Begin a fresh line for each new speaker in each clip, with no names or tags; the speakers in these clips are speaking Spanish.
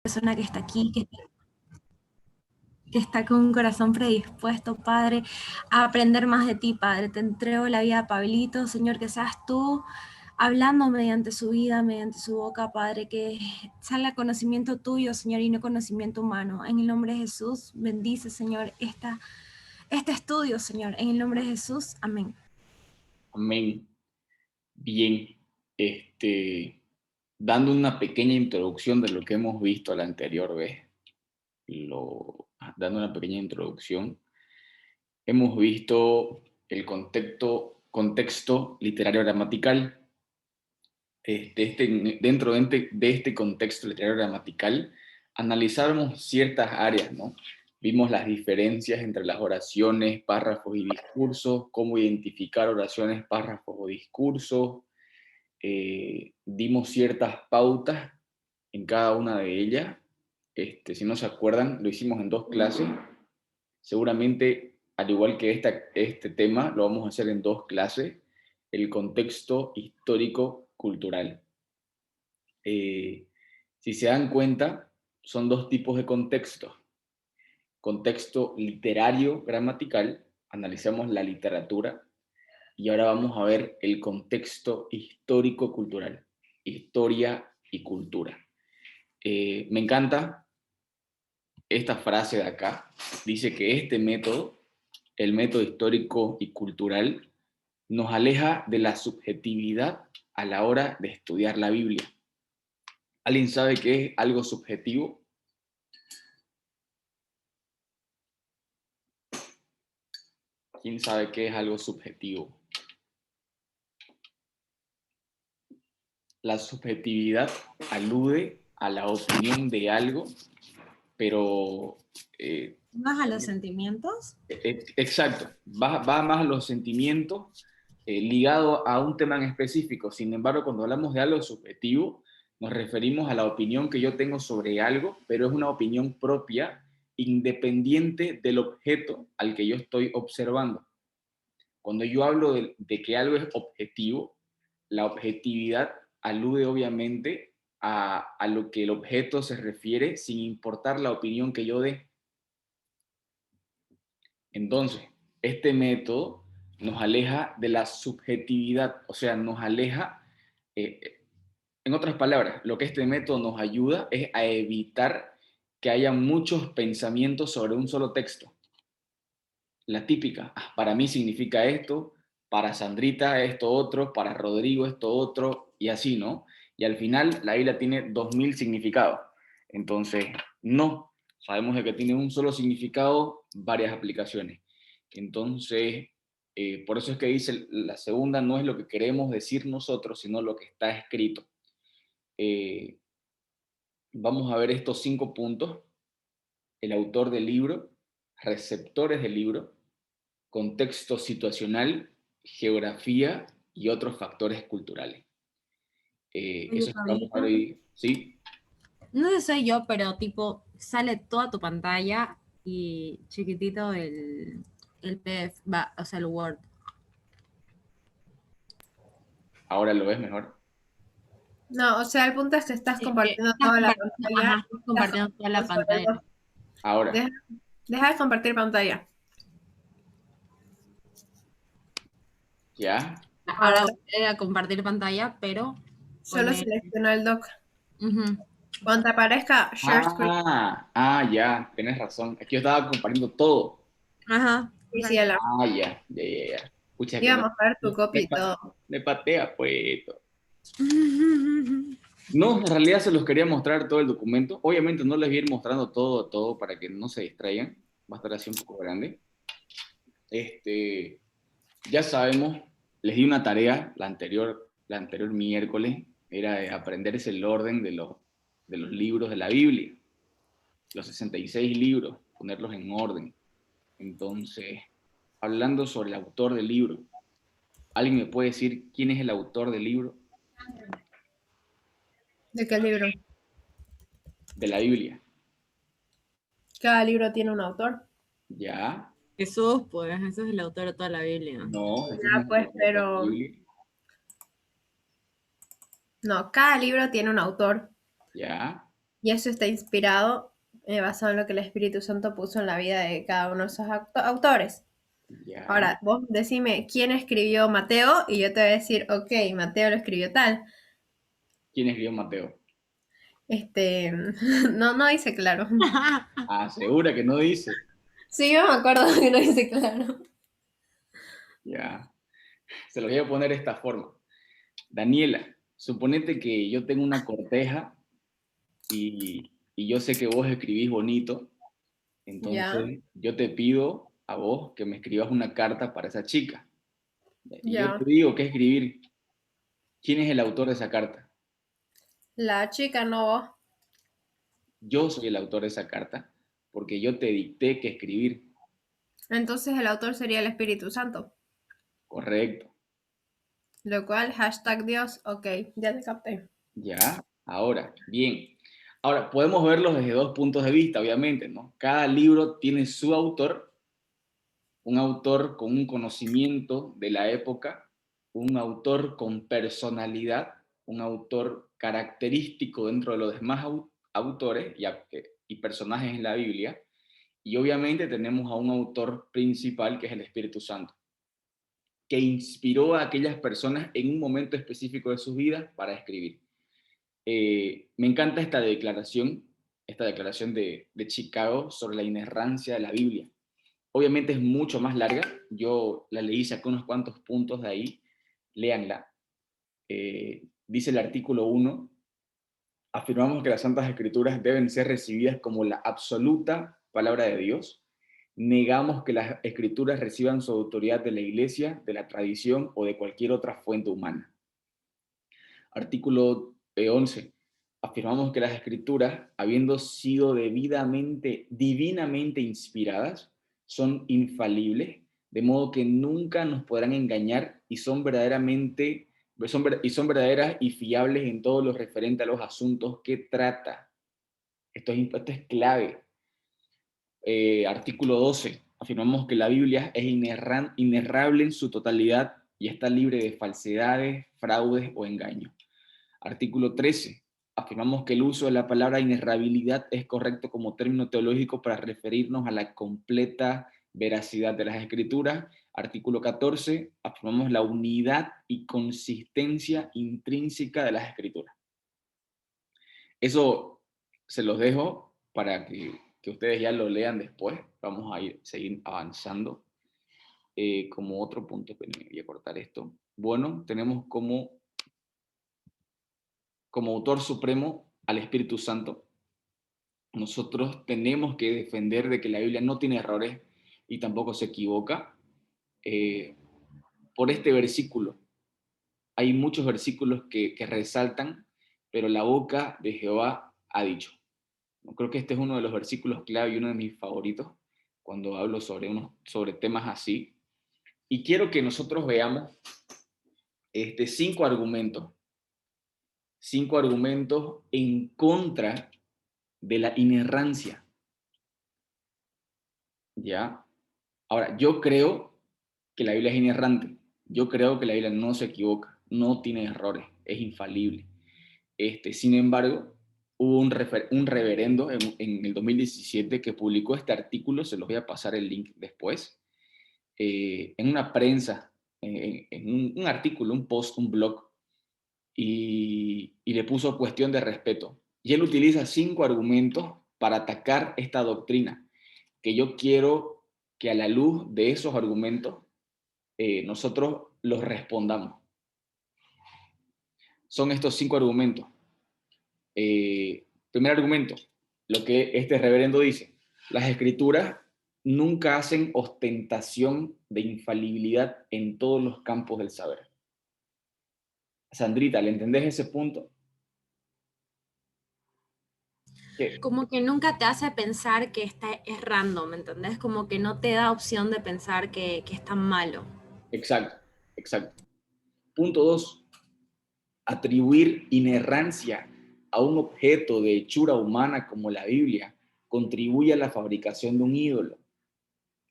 persona que está aquí, que está con un corazón predispuesto, Padre, a aprender más de ti, Padre. Te entrego la vida a Pablito, Señor, que seas tú hablando mediante su vida, mediante su boca, Padre, que salga conocimiento tuyo, Señor, y no conocimiento humano. En el nombre de Jesús, bendice, Señor, este estudio, Señor. En el nombre de Jesús, amén.
Amén. Bien, dando una pequeña introducción de lo que hemos visto la anterior vez, dando una pequeñña introducción, hemos visto el contexto literario gramatical. Dentro de este contexto literario gramatical, analizamos ciertas áreas, ¿no? Vimos las diferencias entre las oraciones, párrafos y discursos, cómo identificar oraciones, párrafos o discursos. Dimos ciertas pautas en cada una de ellas. Si no se acuerdan, lo hicimos en 2 clases. Seguramente, al igual que este tema, lo vamos a hacer en 2 clases. El contexto histórico-cultural. Si se dan cuenta, son 2 tipos de contextos. Contexto literario gramatical, analizamos la literatura, y ahora vamos a ver el contexto histórico-cultural, historia y cultura. Me encanta esta frase de acá, dice que este método, el método histórico y cultural, nos aleja de la subjetividad a la hora de estudiar la Biblia. ¿Alguien sabe qué es algo subjetivo? ¿Quién sabe qué es algo subjetivo? La subjetividad alude a la opinión de algo, pero...
¿Más a los sentimientos?
Exacto, va más a los sentimientos ligado a un tema en específico. Sin embargo, cuando hablamos de algo subjetivo, nos referimos a la opinión que yo tengo sobre algo, pero es una opinión propia, independiente del objeto al que yo estoy observando. Cuando yo hablo de que algo es objetivo, la objetividad alude obviamente a lo que el objeto se refiere sin importar la opinión que yo dé. Entonces, este método nos aleja de la subjetividad, o sea, nos aleja, en otras palabras, lo que este método nos ayuda es a evitar que haya muchos pensamientos sobre un solo texto. La típica, para mí significa esto, para Sandrita esto otro, para Rodrigo esto otro, y así, ¿no? Y al final la Biblia tiene 2000 significados. Entonces, no, sabemos de que tiene un solo significado, varias aplicaciones. Entonces, por eso es que dice, la segunda no es lo que queremos decir nosotros, sino lo que está escrito. Eh, Vamos a ver estos 5 puntos. El autor del libro, receptores del libro, contexto situacional, geografía y otros factores culturales.
Oye,
Eso es lo que vamos a ver
Pablito.
hoy. ¿Sí?
No sé si soy yo, pero tipo, sale toda tu pantalla y chiquitito el PDF, va, o sea, el Word.
Ahora lo ves mejor.
No, o sea, el punto es que estás
Es que
compartiendo
estás
toda la
compartiendo,
pantalla.
ajá, estás compartiendo toda la pantalla.
Ahora.
Deja, deja de compartir pantalla.
¿Ya?
Ahora voy a compartir pantalla, pero
Solo
poner.
selecciona el doc.
Ujú.
Cuando te aparezca Share Screen,
Ya, tienes razón. Aquí yo estaba compartiendo todo.
Ajá.
y sí, la
Ya. Pucha, que
íbamos a ver tu copy y todo.
me patea, pues. No, en realidad se los quería mostrar todo el documento. Obviamente no les voy a ir mostrando todo para que no se distraigan. Va a estar así un poco grande. Ya sabemos, les di una tarea la anterior miércoles, era de aprenderse el orden de los libros de la Biblia, los 66 libros, ponerlos en orden. Entonces, hablando sobre el autor del libro, ¿alguien me puede decir quién es el autor del libro
¿De qué libro?
de la Biblia?
Cada libro tiene un autor.
¿Ya?
Jesús, pues, ese es el autor de toda la Biblia.
No, Jesús no
Ya,
es el
pues,
autor de la
pero
Biblia.
no, cada libro tiene un autor.
¿Ya?
Y eso está inspirado, basado en lo que el Espíritu Santo puso en la vida de cada uno de esos autores.
Ya.
Ahora, vos decime quién escribió Mateo y yo te voy a decir, ok, Mateo lo escribió tal.
¿Quién escribió Mateo?
Este, no dice claro.
Ah, segura que no dice.
Sí, yo me acuerdo que no dice claro.
Ya. Se lo voy a poner de esta forma. Daniela, suponete que yo tengo una corteja y yo sé que vos escribís bonito,
Ya,
entonces yo te pido a vos que me escribas una carta para esa chica. Y yo te
ya.
digo qué escribir. ¿Quién es el autor de esa carta?
La chica no vos.
Yo soy el autor de esa carta porque yo te dicté qué escribir.
Entonces el autor sería el Espíritu Santo.
Correcto.
Lo cual, hashtag Dios, ok, ya te capté.
Ya, ahora, bien. Ahora, podemos verlos desde dos puntos de vista, obviamente, ¿no? Cada libro tiene su autor, un autor con un conocimiento de la época, un autor con personalidad, un autor característico dentro de los demás autores y personajes en la Biblia, y obviamente tenemos a un autor principal que es el Espíritu Santo, que inspiró a aquellas personas en un momento específico de sus vidas para escribir. Me encanta esta declaración de Chicago sobre la inerrancia de la Biblia. Obviamente es mucho más larga, yo la leí, saqué unos cuantos puntos de ahí, léanla. Dice el artículo 1, afirmamos que las Santas Escrituras deben ser recibidas como la absoluta palabra de Dios. Negamos que las Escrituras reciban su autoridad de la Iglesia, de la tradición o de cualquier otra fuente humana. Artículo 11. Afirmamos que las Escrituras, habiendo sido divinamente inspiradas, son infalibles, de modo que nunca nos podrán engañar y son verdaderas y fiables en todo lo referente a los asuntos que trata. Esto es clave. Artículo 12. Afirmamos que la Biblia es inerrable en su totalidad y está libre de falsedades, fraudes o engaños. Artículo 13. Afirmamos que el uso de la palabra inerrabilidad es correcto como término teológico para referirnos a la completa veracidad de las Escrituras. Artículo 14. Afirmamos la unidad y consistencia intrínseca de las Escrituras. Eso se los dejo para que ustedes ya lo lean después. Vamos a seguir avanzando. Como otro punto, voy a cortar esto. Bueno, tenemos como autor supremo al Espíritu Santo. Nosotros tenemos que defender de que la Biblia no tiene errores y tampoco se equivoca. Eh, por este versículo, hay muchos versículos que resaltan, pero la boca de Jehová ha dicho. Creo que este es uno de los versículos clave y uno de mis favoritos cuando hablo sobre temas así. Y quiero que nosotros veamos cinco argumentos en contra de la inerrancia. ¿Ya? Ahora, yo creo que la Biblia es inerrante. Yo creo que la Biblia no se equivoca, no tiene errores, es infalible. Sin embargo, hubo un reverendo en el 2017 que publicó este artículo, se los voy a pasar el link después, en una prensa, en un artículo, un post, un blog, y le puso cuestión de respeto. Y él utiliza 5 argumentos para atacar esta doctrina, que yo quiero que a la luz de esos argumentos nosotros los respondamos. Son estos 5 argumentos. Primer argumento, lo que este reverendo dice: las escrituras nunca hacen ostentación de infalibilidad en todos los campos del saber. Sandrita, ¿le entendés ese punto? ¿Qué?
Como que nunca te hace pensar que está errando, ¿me entendés? Como que no te da opción de pensar que es tan malo.
Exacto, exacto. Punto 2, atribuir inerrancia a un objeto de hechura humana como la Biblia contribuye a la fabricación de un ídolo.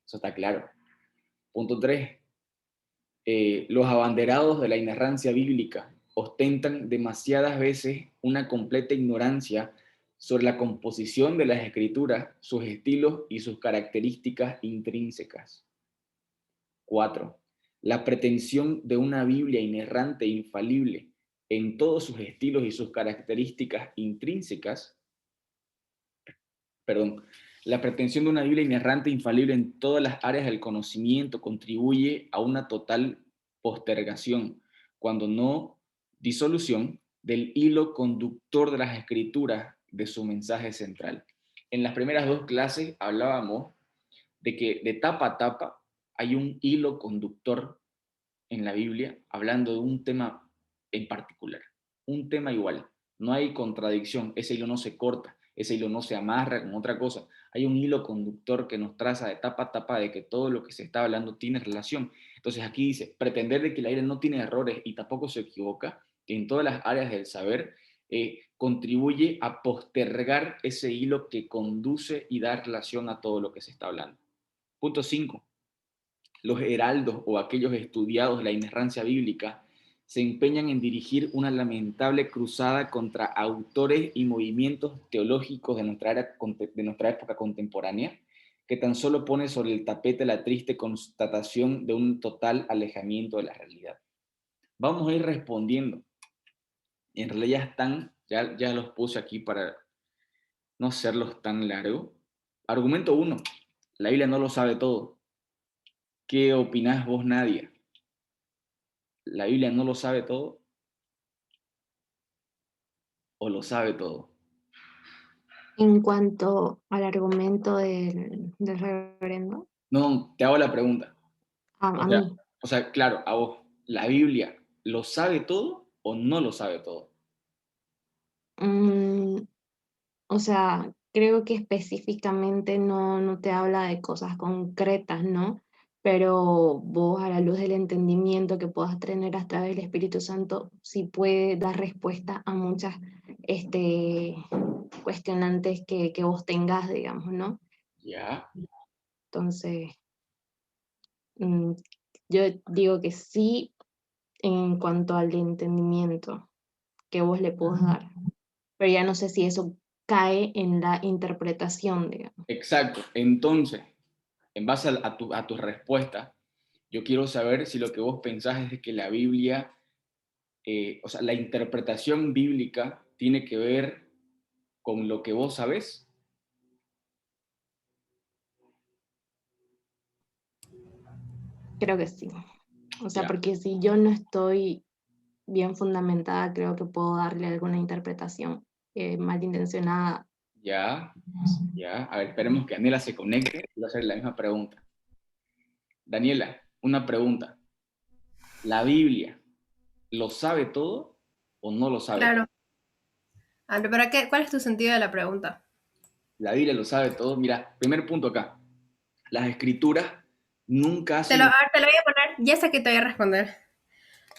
Eso está claro. Punto 3, los abanderados de la inerrancia bíblica ostentan demasiadas veces una completa ignorancia sobre la composición de las escrituras, sus estilos y sus características intrínsecas. 4. La pretensión de una Biblia inerrante e infalible en todos sus estilos y sus características intrínsecas. Perdón. La pretensión de una Biblia inerrante e infalible en todas las áreas del conocimiento contribuye a una total postergación, cuando no disolución, del hilo conductor de las escrituras de su mensaje central. En las primeras dos clases hablábamos de que de tapa a tapa hay un hilo conductor en la Biblia hablando de un tema en particular, un tema igual, no hay contradicción, ese hilo no se corta, ese hilo no se amarra con otra cosa, hay un hilo conductor que nos traza de tapa a tapa de que todo lo que se está hablando tiene relación. Entonces aquí dice, pretender de que la Biblia no tiene errores y tampoco se equivoca, que en todas las áreas del saber contribuye a postergar ese hilo que conduce y da relación a todo lo que se está hablando. Punto 5. Los heraldos o aquellos estudiados de la inerrancia bíblica se empeñan en dirigir una lamentable cruzada contra autores y movimientos teológicos de nuestra época contemporánea, que tan solo pone sobre el tapete la triste constatación de un total alejamiento de la realidad. Vamos a ir respondiendo. En realidad están, ya los puse aquí para no hacerlos tan largos. Argumento 1. La Biblia no lo sabe todo. ¿Qué opinás vos, Nadia? ¿La Biblia no lo sabe todo o lo sabe todo?
En cuanto al argumento del reverendo,
No, te hago la pregunta.
a
O sea,
mí,
claro, a vos, ¿la Biblia lo sabe todo o no lo sabe todo?
mm, o sea, creo que específicamente no te habla de cosas concretas, ¿no? Pero vos, a la luz del entendimiento que puedas tener a través del Espíritu Santo, sí puede dar respuesta a muchas cuestionantes que vos tengas, digamos, ¿no?
Ya,
Entonces, mm, yo digo que sí en cuanto al entendimiento que vos le podés dar, pero ya no sé si eso cae en la interpretación, digamos.
exacto. Entonces, en base a tu respuesta, yo quiero saber si lo que vos pensás es de que la Biblia, o sea, la interpretación bíblica tiene que ver con lo que vos sabés.
Creo que sí. O sea,
Ya,
porque si yo no estoy bien fundamentada, creo que puedo darle alguna interpretación malintencionada.
ya, ya. A ver, esperemos que Daniela se conecte y va a hacer la misma pregunta. Daniela, una pregunta. ¿La Biblia lo sabe todo o no lo sabe todo?
Claro. ¿Para qué? ¿Cuál es tu sentido de la pregunta?
La Biblia lo sabe todo. Mira, primer punto acá. Las escrituras nunca
A
hacen...
ver, te lo voy a poner, ya sé que te voy a responder.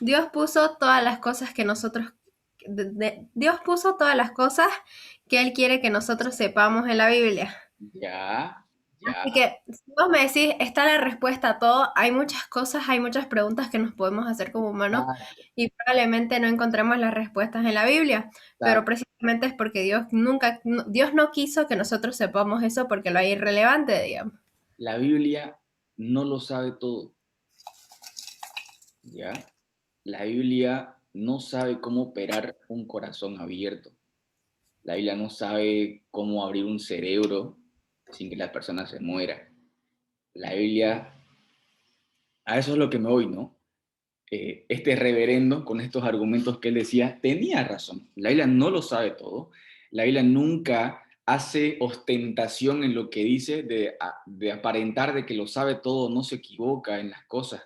Dios puso todas las cosas que nosotros, Dios puso todas las cosas que Él quiere que nosotros sepamos en la Biblia.
Ya, ya.
Así que, si vos me decís, está la respuesta a todo, hay muchas cosas, hay muchas preguntas que nos podemos hacer como humanos
Exacto,
y probablemente no encontremos las respuestas en la Biblia, pero
exacto.
precisamente es porque Dios no quiso que nosotros sepamos eso porque lo hay irrelevante, digamos.
La Biblia no lo sabe todo. ¿Ya? La Biblia no sabe cómo operar un corazón abierto. La Biblia no sabe cómo abrir un cerebro sin que la persona se muera. La Biblia, a eso es lo que me voy, ¿no? Este reverendo, con estos argumentos que él decía, tenía razón. La Biblia no lo sabe todo. La Biblia nunca hace ostentación en lo que dice de aparentar de que lo sabe todo, no se equivoca en las cosas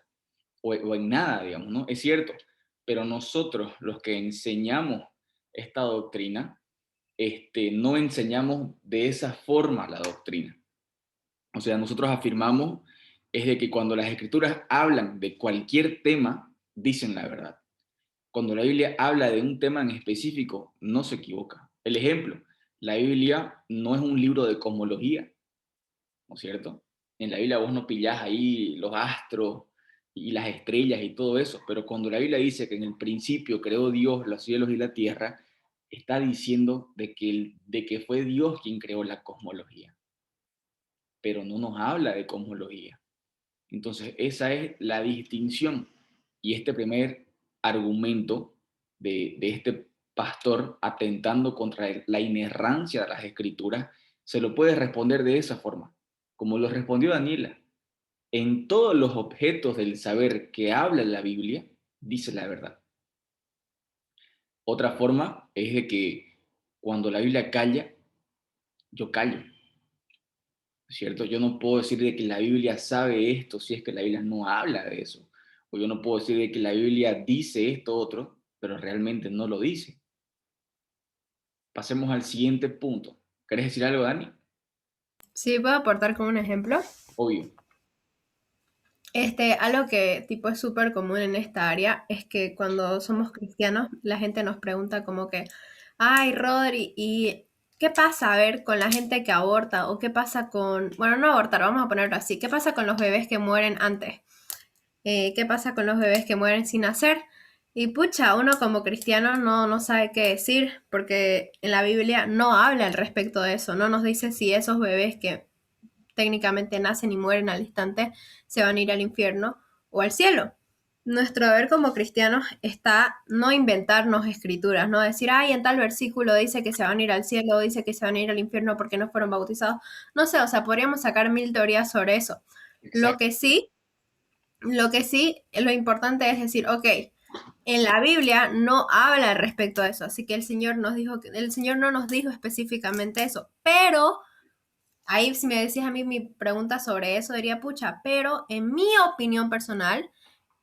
o en nada, digamos, ¿no? Es cierto, pero nosotros, los que enseñamos esta doctrina, no enseñamos de esa forma la doctrina. O sea, nosotros afirmamos es de que cuando las escrituras hablan de cualquier tema, dicen la verdad. Cuando la Biblia habla de un tema en específico, no se equivoca. El ejemplo, la Biblia no es un libro de cosmología, ¿no es cierto? En la Biblia vos no pillás ahí los astros y las estrellas y todo eso, pero cuando la Biblia dice que en el principio creó Dios los cielos y la tierra, está diciendo de que fue Dios quien creó la cosmología, pero no nos habla de cosmología. Entonces, esa es la distinción. Y este primer argumento de este pastor atentando contra la inerrancia de las escrituras, se lo puede responder de esa forma, como lo respondió Daniela. En todos los objetos del saber que habla la Biblia, dice la verdad. Otra forma es de que cuando la Biblia calla, yo callo, ¿cierto? Yo no puedo decir de que la Biblia sabe esto si es que la Biblia no habla de eso. O yo no puedo decir de que la Biblia dice esto otro, pero realmente no lo dice. Pasemos al siguiente punto. ¿Querés decir algo, Dani?
Sí, puedo aportar como un ejemplo.
Obvio.
Algo que tipo es súper común en esta área es que cuando somos cristianos, la gente nos pregunta como que, ay, Rodri, ¿y qué pasa, a ver, con la gente que aborta? ¿O qué pasa con, bueno, no abortar, vamos a ponerlo así, ¿qué pasa con los bebés que mueren antes? ¿Qué pasa con los bebés que mueren sin nacer? Y pucha, uno como cristiano no sabe qué decir, porque en la Biblia no habla al respecto de eso, no nos dice si esos bebés que técnicamente nacen y mueren al instante, se van a ir al infierno o al cielo. Nuestro deber como cristianos está no inventarnos escrituras, no decir, ay, en tal versículo dice que se van a ir al cielo, dice que se van a ir al infierno porque no fueron bautizados. No sé, o sea, podríamos sacar 1000 teorías sobre eso. Lo
Exacto.
que sí, lo importante es decir, ok, en la Biblia no habla al respecto de eso, así que el Señor no nos dijo específicamente eso, pero ahí, si me decías a mí mi pregunta sobre eso, diría, pucha, pero en mi opinión personal,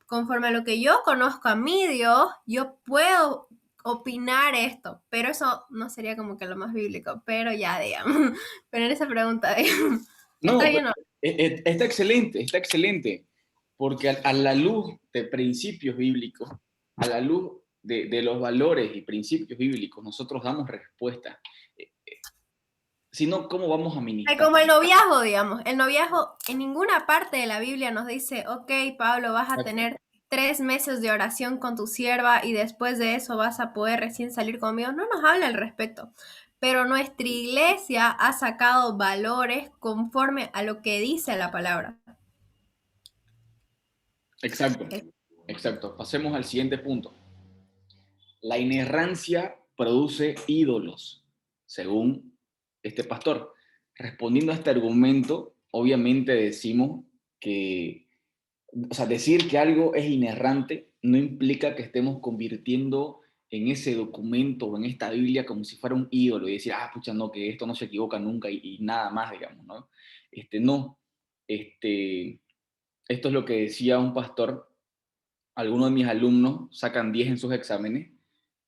conforme a lo que yo conozco a mi Dios, yo puedo opinar esto, pero eso no sería como que lo más bíblico, pero ya, digamos, pero en esa pregunta, digamos, ¿está
No,
bien o no?
está excelente, porque a la luz de principios bíblicos, a la luz de los valores y principios bíblicos, nosotros damos respuesta. Si no, ¿cómo vamos a ministrar?
Como el noviazgo, digamos. El noviazgo en ninguna parte de la Biblia nos dice, ok, Pablo, vas a
Exacto.
tener 3 meses de oración con tu sierva y después de eso vas a poder recién salir conmigo. No nos habla al respecto. Pero nuestra iglesia ha sacado valores conforme a lo que dice la palabra.
Exacto, exacto. Pasemos al siguiente punto. La inerrancia produce ídolos, según este pastor. Respondiendo a este argumento, obviamente decimos que, o sea, decir que algo es inerrante no implica que estemos convirtiendo en ese documento o en esta Biblia como si fuera un ídolo y decir, ah, pucha, no, que esto no se equivoca nunca y nada más, digamos, ¿no? No, esto es lo que decía un pastor. Algunos de mis alumnos sacan 10 en sus exámenes,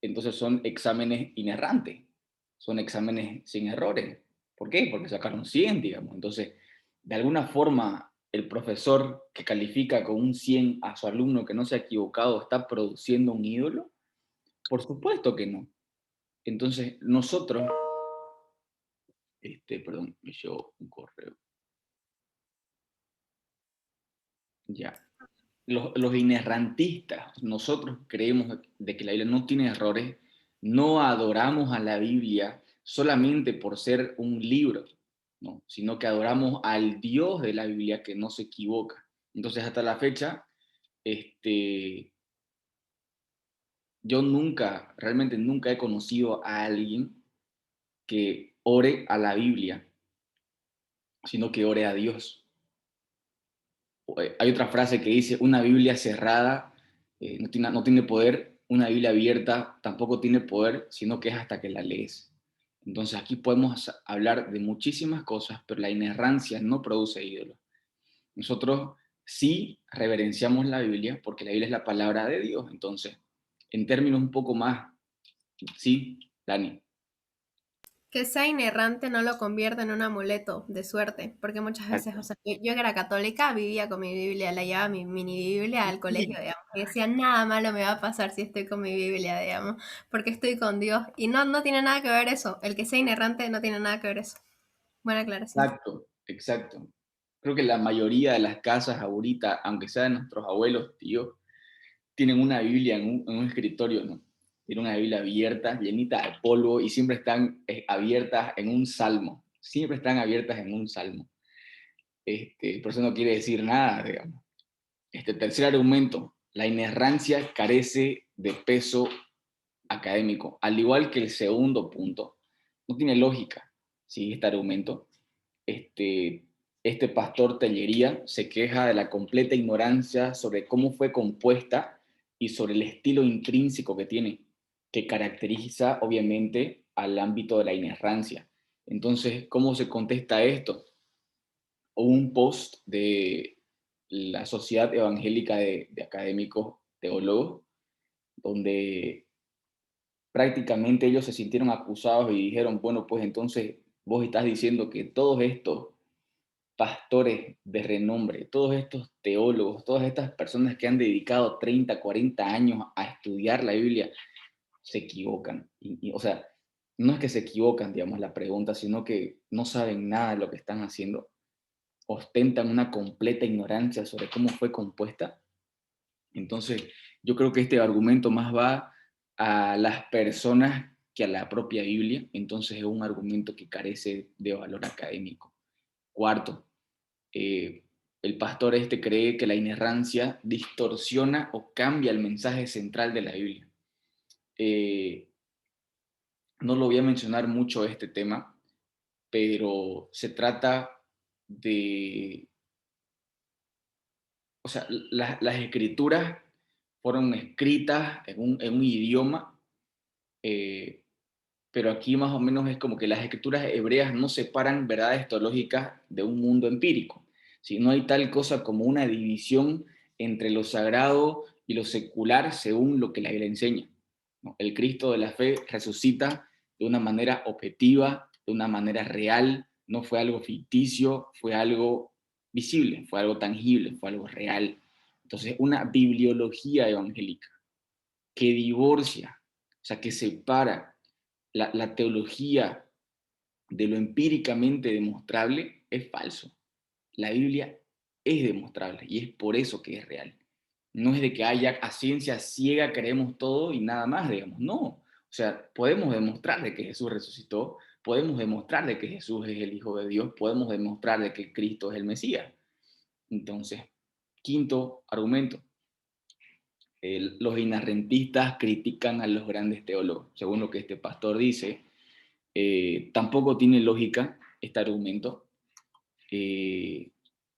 entonces son exámenes inerrantes, son exámenes sin errores. ¿Por qué? Porque sacaron 100, digamos. Entonces, de alguna forma, el profesor que califica con un 100 a su alumno que no se ha equivocado está produciendo un ídolo. Por supuesto que no. Entonces, nosotros, perdón, me llegó un correo. Ya. Los inerrantistas, nosotros creemos de que la Biblia no tiene errores, no adoramos a la Biblia solamente por ser un libro, ¿no? Sino que adoramos al Dios de la Biblia que no se equivoca. Entonces, hasta la fecha, yo nunca, realmente nunca he conocido a alguien que ore a la Biblia, sino que ore a Dios. Hay otra frase que dice, una Biblia cerrada no tiene poder, una Biblia abierta tampoco tiene poder, sino que es hasta que la lees. Entonces aquí podemos hablar de muchísimas cosas, pero la inerrancia no produce ídolos. Nosotros sí reverenciamos la Biblia porque la Biblia es la palabra de Dios. Entonces, en términos un poco más, sí, Dani.
Que sea inerrante no lo convierte en un amuleto de suerte, porque muchas veces, o
Exacto.
sea, yo que era católica, vivía con mi Biblia, la llevaba mi mini Biblia al colegio, digamos, y decía, nada malo me va a pasar si estoy con mi Biblia, digamos, porque estoy con Dios, y no tiene nada que ver eso, el que sea inerrante no tiene nada que ver eso. Buena aclaración.
Exacto, exacto. Creo que la mayoría de las casas ahorita, aunque sean nuestros abuelos, tíos, tienen una Biblia en un escritorio, ¿no? tiene una Biblia abierta, llenita de polvo, y siempre están abiertas en un salmo. Siempre están abiertas en un salmo. Por eso no quiere decir nada, digamos. Tercer argumento, la inerrancia carece de peso académico, al igual que el segundo punto. No tiene lógica, ¿sí? Este argumento. Este pastor Tellería se queja de la completa ignorancia sobre cómo fue compuesta y sobre el estilo intrínseco que tiene, que caracteriza obviamente al ámbito de la inerrancia. Entonces, ¿cómo se contesta esto? Hubo un post de la Sociedad Evangélica de Académicos Teólogos, donde prácticamente ellos se sintieron acusados y dijeron, bueno, pues entonces vos estás diciendo que todos estos pastores de renombre, todos estos teólogos, todas estas personas que han dedicado 30, 40 años a estudiar la Biblia, se equivocan. O sea, no es que se equivocan, digamos, la pregunta, sino que no saben nada de lo que están haciendo, ostentan una completa ignorancia sobre cómo fue compuesta. Entonces, yo creo que este argumento más va a las personas que a la propia Biblia, entonces es un argumento que carece de valor académico. Cuarto, el pastor cree que la inerrancia distorsiona o cambia el mensaje central de la Biblia. No lo voy a mencionar mucho este tema, pero se trata de, o sea, las escrituras fueron escritas en un idioma, pero aquí más o menos es como que las escrituras hebreas no separan verdades teológicas de un mundo empírico. ¿Sí? No hay tal cosa como una división entre lo sagrado y lo secular según lo que la Biblia enseña, ¿no? El Cristo de la fe resucita de una manera objetiva, de una manera real, no fue algo ficticio, fue algo visible, fue algo tangible, fue algo real. Entonces, una bibliología evangélica que divorcia, o sea, que separa la teología de lo empíricamente demostrable es falso. La Biblia es demostrable y es por eso que es real. No es de que haya a ciencia ciega creemos todo y nada más, digamos. No. O sea, podemos demostrar de que Jesús resucitó, podemos demostrar de que Jesús es el Hijo de Dios, podemos demostrar de que Cristo es el Mesías. Entonces, quinto argumento, los inarrentistas critican a los grandes teólogos. Según lo que este pastor dice, tampoco tiene lógica este argumento,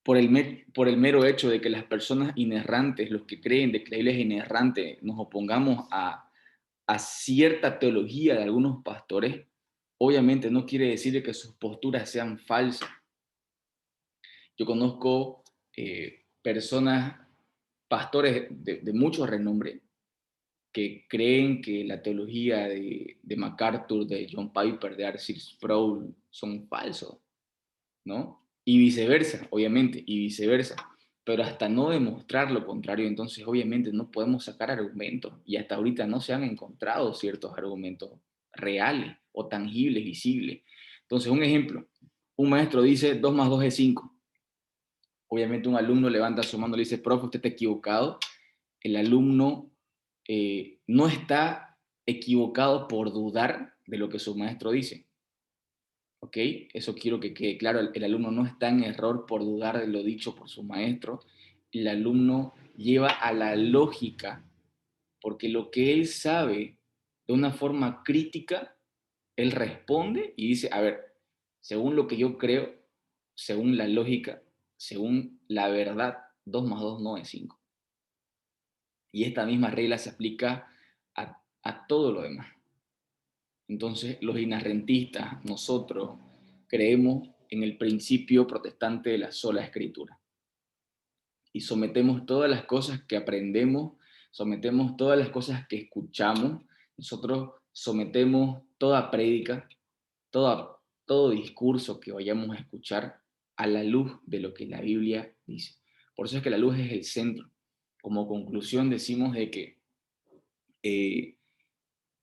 por el mero hecho de que las personas inerrantes, los que creen de que la Biblia es inerrante, nos opongamos a cierta teología de algunos pastores, obviamente no quiere decir que sus posturas sean falsas. Yo conozco personas, pastores de mucho renombre, que creen que la teología de MacArthur, de John Piper, de R.C. Sproul son falsos, ¿no? Y viceversa, obviamente, y viceversa. Pero hasta no demostrar lo contrario, entonces obviamente no podemos sacar argumentos. Y hasta ahorita no se han encontrado ciertos argumentos reales o tangibles, visibles. Entonces, un ejemplo, un maestro dice 2 más 2 es 5. Obviamente un alumno levanta su mano y le dice, profe, usted está equivocado. El alumno no está equivocado por dudar de lo que su maestro dice. ¿Ok? Eso quiero que quede claro. El alumno no está en error por dudar de lo dicho por su maestro. El alumno lleva a la lógica, porque lo que él sabe de una forma crítica, él responde y dice, a ver, según lo que yo creo, según la lógica, según la verdad, 2 más 2 no es 5. Y esta misma regla se aplica a todo lo demás. Entonces, los inarrentistas, nosotros, creemos en el principio protestante de la sola escritura. Y sometemos todas las cosas que aprendemos, sometemos todas las cosas que escuchamos, nosotros sometemos toda prédica, todo discurso que vayamos a escuchar a la luz de lo que la Biblia dice. Por eso es que la luz es el centro. Como conclusión decimos de que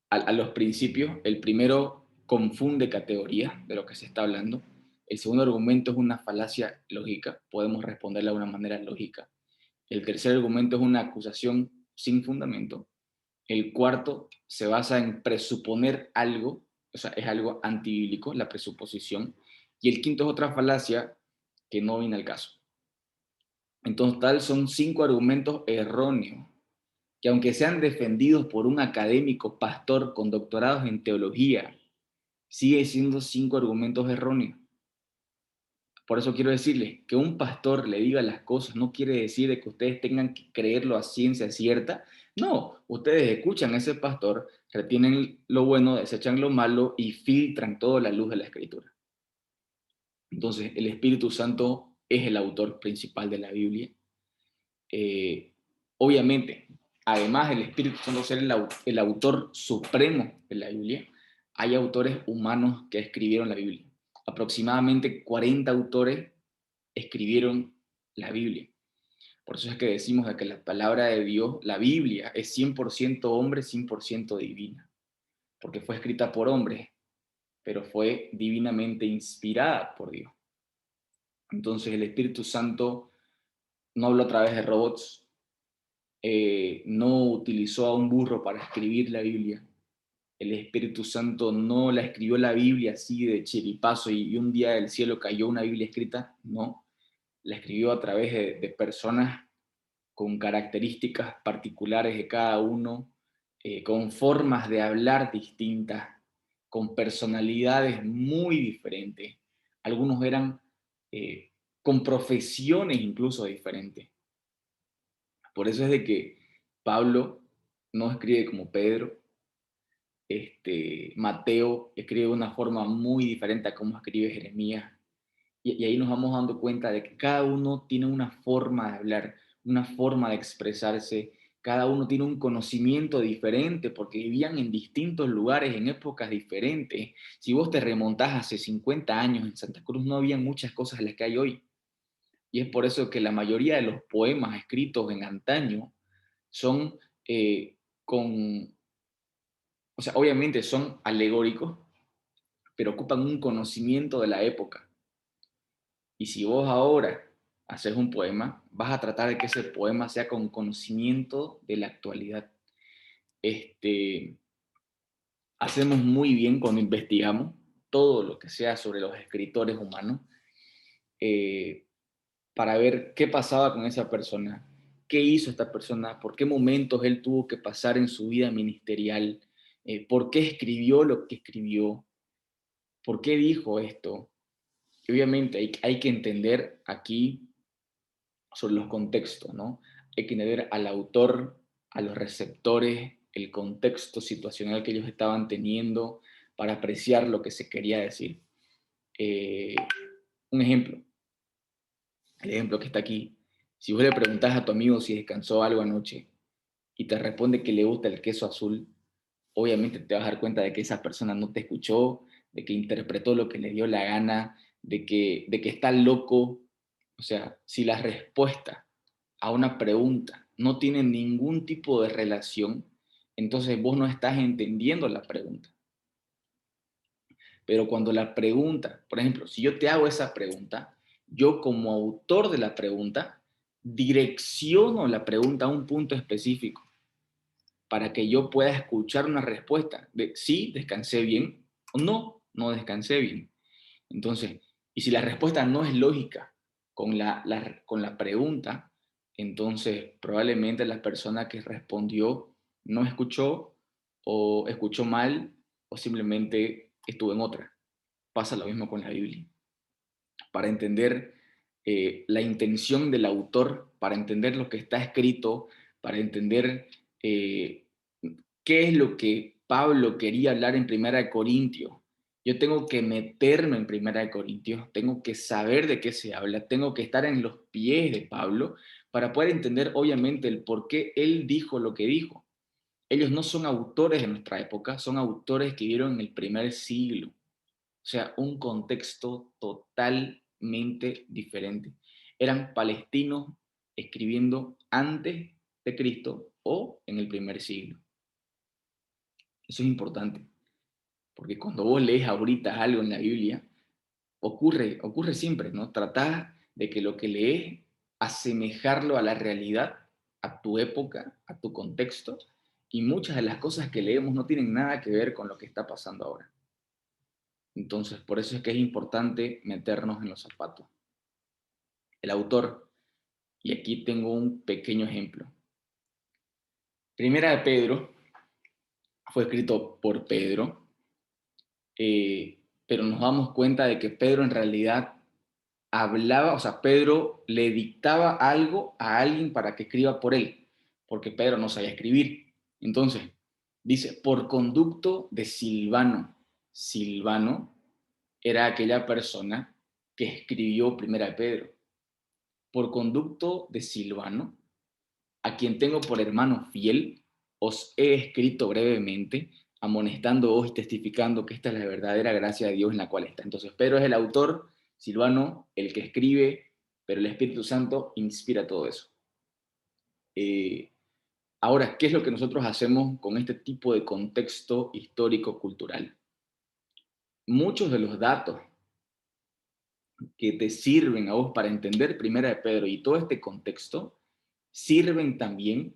a los principios, el primero confunde categorías de lo que se está hablando. El segundo argumento es una falacia lógica, podemos responderla de una manera lógica. El tercer argumento es una acusación sin fundamento. El cuarto se basa en presuponer algo, o sea, es algo antibíblico, la presuposición. Y el quinto es otra falacia que no viene al caso. En total son 5 argumentos erróneos, que aunque sean defendidos por un académico pastor con doctorados en teología, sigue siendo 5 argumentos erróneos. Por eso quiero decirles que un pastor le diga las cosas no quiere decir de que ustedes tengan que creerlo a ciencia cierta. No, ustedes escuchan a ese pastor, retienen lo bueno, desechan lo malo y filtran toda la luz de la Escritura. Entonces, el Espíritu Santo es el autor principal de la Biblia. Obviamente, además del Espíritu Santo ser el autor supremo de la Biblia, hay autores humanos que escribieron la Biblia. Aproximadamente 40 autores escribieron la Biblia. Por eso es que decimos de que la palabra de Dios, la Biblia, es 100% hombre, 100% divina, porque fue escrita por hombres, pero fue divinamente inspirada por Dios. Entonces el Espíritu Santo no habló a través de robots, no utilizó a un burro para escribir la Biblia. El Espíritu Santo no la escribió la Biblia así de chiripazo y un día del cielo cayó una Biblia escrita, no. La escribió a través de personas con características particulares de cada uno, con formas de hablar distintas, con personalidades muy diferentes. Algunos eran con profesiones incluso diferentes. Por eso es de que Pablo no escribe como Pedro, Mateo escribe de una forma muy diferente a cómo escribe Jeremías. Y ahí nos vamos dando cuenta de que cada uno tiene una forma de hablar, una forma de expresarse, cada uno tiene un conocimiento diferente porque vivían en distintos lugares, en épocas diferentes. Si vos te remontás hace 50 años en Santa Cruz, no había muchas cosas las que hay hoy. Y es por eso que la mayoría de los poemas escritos en antaño son o sea, obviamente son alegóricos, pero ocupan un conocimiento de la época. Y si vos ahora haces un poema, vas a tratar de que ese poema sea con conocimiento de la actualidad. Hacemos muy bien cuando investigamos todo lo que sea sobre los escritores humanos, para ver qué pasaba con esa persona, qué hizo esta persona, por qué momentos él tuvo que pasar en su vida ministerial, por qué escribió lo que escribió, por qué dijo esto. Y obviamente hay que entender aquí sobre los contextos, ¿no? Hay que entender al autor, a los receptores, el contexto situacional que ellos estaban teniendo para apreciar lo que se quería decir. Un ejemplo, el ejemplo que está aquí. Si vos le preguntás a tu amigo si descansó algo anoche y te responde que le gusta el queso azul, obviamente te vas a dar cuenta de que esa persona no te escuchó, de que interpretó lo que le dio la gana, de que está loco. O sea, si la respuesta a una pregunta no tiene ningún tipo de relación, entonces vos no estás entendiendo la pregunta. Pero cuando la pregunta, por ejemplo, si yo te hago esa pregunta, yo como autor de la pregunta, direcciono la pregunta a un punto específico para que yo pueda escuchar una respuesta de sí, descansé bien o no, no descansé bien. Entonces, y si la respuesta no es lógica con la pregunta, entonces probablemente la persona que respondió no escuchó o escuchó mal o simplemente estuvo en otra. Pasa lo mismo con la Biblia. Para entender la intención del autor, para entender lo que está escrito, para entender qué es lo que Pablo quería hablar en Primera de Corintios. Yo tengo que meterme en Primera de Corintios, tengo que saber de qué se habla, tengo que estar en los pies de Pablo para poder entender obviamente el por qué él dijo lo que dijo. Ellos no son autores de nuestra época, son autores que vivieron en el primer siglo. O sea, un contexto totalmente diferente. Eran palestinos escribiendo antes de Cristo o en el primer siglo. Eso es importante, porque cuando vos lees ahorita algo en la Biblia, ocurre siempre, ¿no? Tratás de que lo que lees, asemejarlo a la realidad, a tu época, a tu contexto, y muchas de las cosas que leemos no tienen nada que ver con lo que está pasando ahora. Entonces, por eso es que es importante meternos en los zapatos. El autor, y aquí tengo un pequeño ejemplo. Primera de Pedro fue escrito por Pedro, pero nos damos cuenta de que Pedro en realidad hablaba, o sea, Pedro le dictaba algo a alguien para que escriba por él, porque Pedro no sabía escribir. Entonces, dice, por conducto de Silvano. Silvano era aquella persona que escribió Primera de Pedro. Por conducto de Silvano, a quien tengo por hermano fiel, os he escrito brevemente, amonestándoos y testificando que esta es la verdadera gracia de Dios en la cual está. Entonces, Pedro es el autor, Silvano, el que escribe, pero el Espíritu Santo inspira todo eso. Ahora, ¿qué es lo que nosotros hacemos con este tipo de contexto histórico-cultural? Muchos de los datos que te sirven a vos para entender Primera de Pedro y todo este contexto, sirven también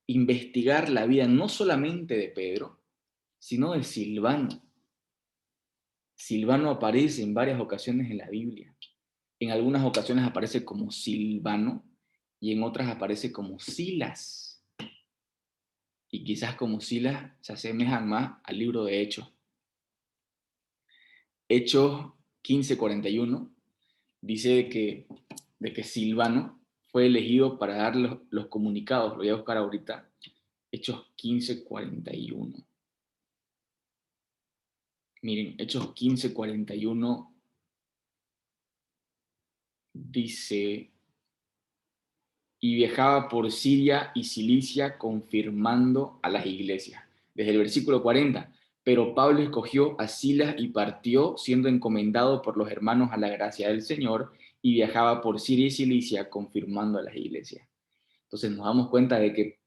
investigar la vida no solamente de Pedro, sino de Silvano. Silvano aparece en varias ocasiones en la Biblia. En algunas ocasiones aparece como Silvano y en otras aparece como Silas. Y quizás como Silas se asemejan más al libro de Hechos. Hechos 15:41 dice de que Silvano fue elegido para dar los comunicados. Lo voy a buscar ahorita. Hechos 15:41. Miren, Hechos 15:41 dice, y viajaba por Siria y Cilicia confirmando a las iglesias. Desde el versículo 40, pero Pablo escogió a Silas y partió, siendo encomendado por los hermanos a la gracia del Señor, y viajaba por Siria y Cilicia confirmando a las iglesias. Entonces nos damos cuenta de que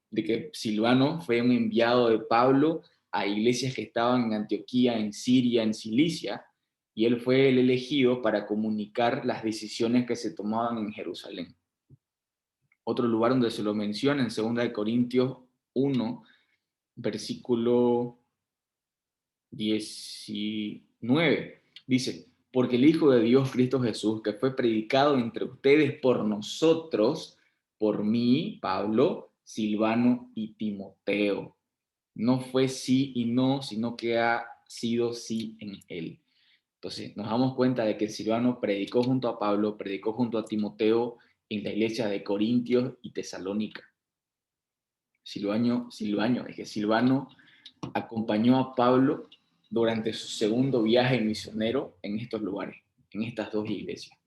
Silvano fue un enviado de Pablo a iglesias que estaban en Antioquía, en Siria, en Cilicia, y él fue el elegido para comunicar las decisiones que se tomaban en Jerusalén. Otro lugar donde se lo menciona en 2 Corintios 1, versículo 19, dice, porque el Hijo de Dios, Cristo Jesús, que fue predicado entre ustedes por nosotros, por mí, Pablo, Silvano y Timoteo. No fue sí y no, sino que ha sido sí en él. Entonces nos damos cuenta de que Silvano predicó junto a Pablo, predicó junto a Timoteo en la iglesia de Corintios y Tesalónica. Silvano, es que Silvano acompañó a Pablo durante su segundo viaje misionero en estos lugares, en estas dos iglesias.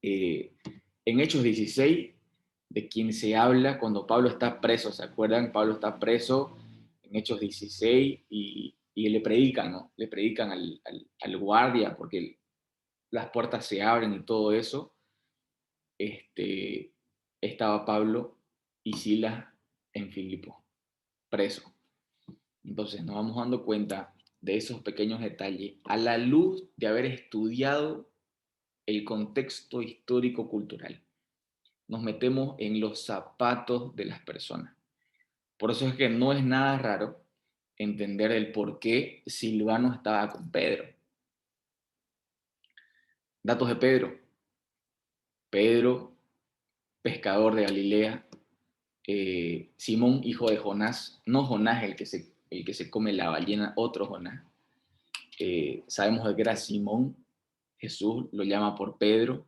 En Hechos 16, de quien se habla cuando Pablo está preso, ¿se acuerdan? Pablo está preso en Hechos 16 y le predican, ¿no? Le predican al guardia porque las puertas se abren y todo eso. Estaba Pablo y Silas en Filipo, preso. Entonces nos vamos dando cuenta de esos pequeños detalles a la luz de haber estudiado el contexto histórico-cultural. Nos metemos en los zapatos de las personas. Por eso es que no es nada raro entender el por qué Silvano estaba con Pedro. Datos de Pedro. Pedro, pescador de Galilea. Simón, hijo de Jonás. No Jonás el que se come la ballena, otro Jonás. Sabemos de que era Simón. Jesús lo llama por Pedro.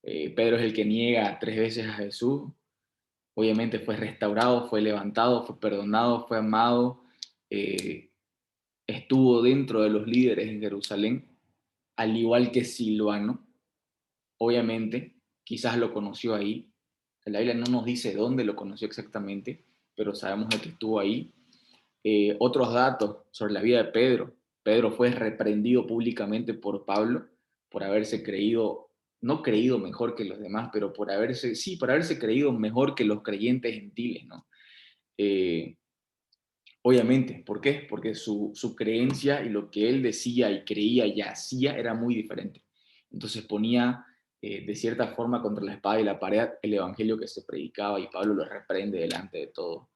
Pedro es el que niega 3 veces a Jesús. Obviamente fue restaurado, fue levantado, fue perdonado, fue amado. Estuvo dentro de los líderes en Jerusalén, al igual que Silvano. Obviamente, quizás lo conoció ahí. La Biblia no nos dice dónde lo conoció exactamente, pero sabemos de que estuvo ahí. Otros datos sobre la vida de Pedro. Pedro fue reprendido públicamente por Pablo por haberse creído, no creído mejor que los demás, pero por haberse creído mejor que los creyentes gentiles, ¿no? Obviamente, ¿por qué? Porque su creencia y lo que él decía y creía y hacía era muy diferente. Entonces ponía de cierta forma contra la espada y la pared el evangelio que se predicaba y Pablo lo reprende delante de todo.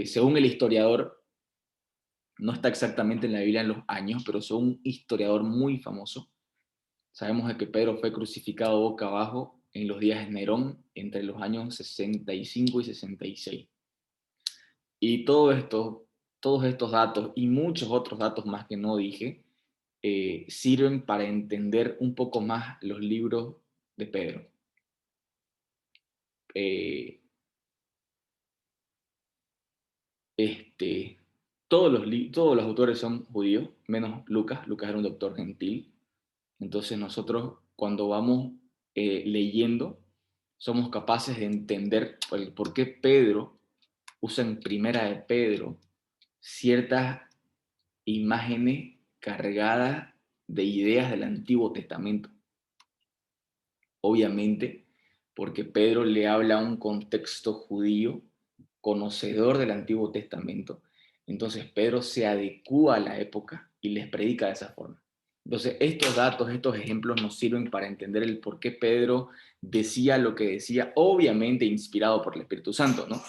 Según el historiador, no está exactamente en la Biblia en los años, pero según un historiador muy famoso, sabemos de que Pedro fue crucificado boca abajo en los días de Nerón entre los años 65 y 66. Y todos estos datos y muchos otros datos más que no dije, sirven para entender un poco más los libros de Pedro. Eh, todos los autores son judíos, menos Lucas. Lucas era un doctor gentil. Entonces nosotros cuando vamos leyendo, somos capaces de entender por qué Pedro usa en Primera de Pedro ciertas imágenes cargadas de ideas del Antiguo Testamento. Obviamente, porque Pedro le habla a un contexto judío, conocedor del Antiguo Testamento. Entonces Pedro se adecúa a la época y les predica de esa forma. Entonces estos datos, estos ejemplos nos sirven para entender el por qué Pedro decía lo que decía, obviamente inspirado por el Espíritu Santo, ¿no?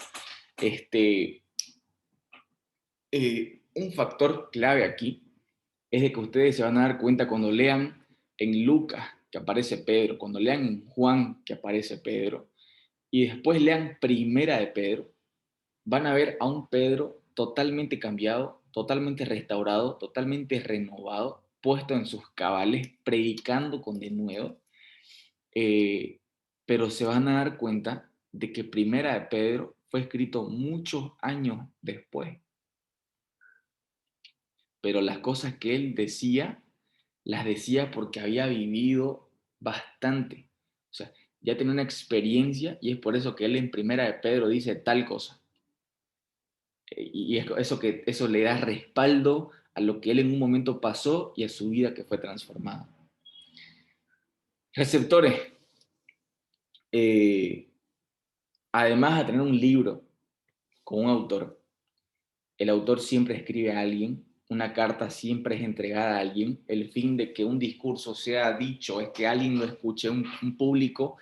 Un factor clave aquí es de que ustedes se van a dar cuenta cuando lean en Lucas que aparece Pedro, cuando lean en Juan que aparece Pedro, y después lean Primera de Pedro, van a ver a un Pedro totalmente cambiado, totalmente restaurado, totalmente renovado, puesto en sus cabales, predicando con denuedo, pero se van a dar cuenta de que Primera de Pedro fue escrito muchos años después, pero las cosas que él decía, las decía porque había vivido bastante. O sea, ya tenía una experiencia y es por eso que él en Primera de Pedro dice tal cosa. Y eso le da respaldo a lo que él en un momento pasó y a su vida que fue transformada. Receptores. Además de tener un libro con un autor, el autor siempre escribe a alguien, una carta siempre es entregada a alguien. El fin de que un discurso sea dicho es que alguien lo escuche, un público.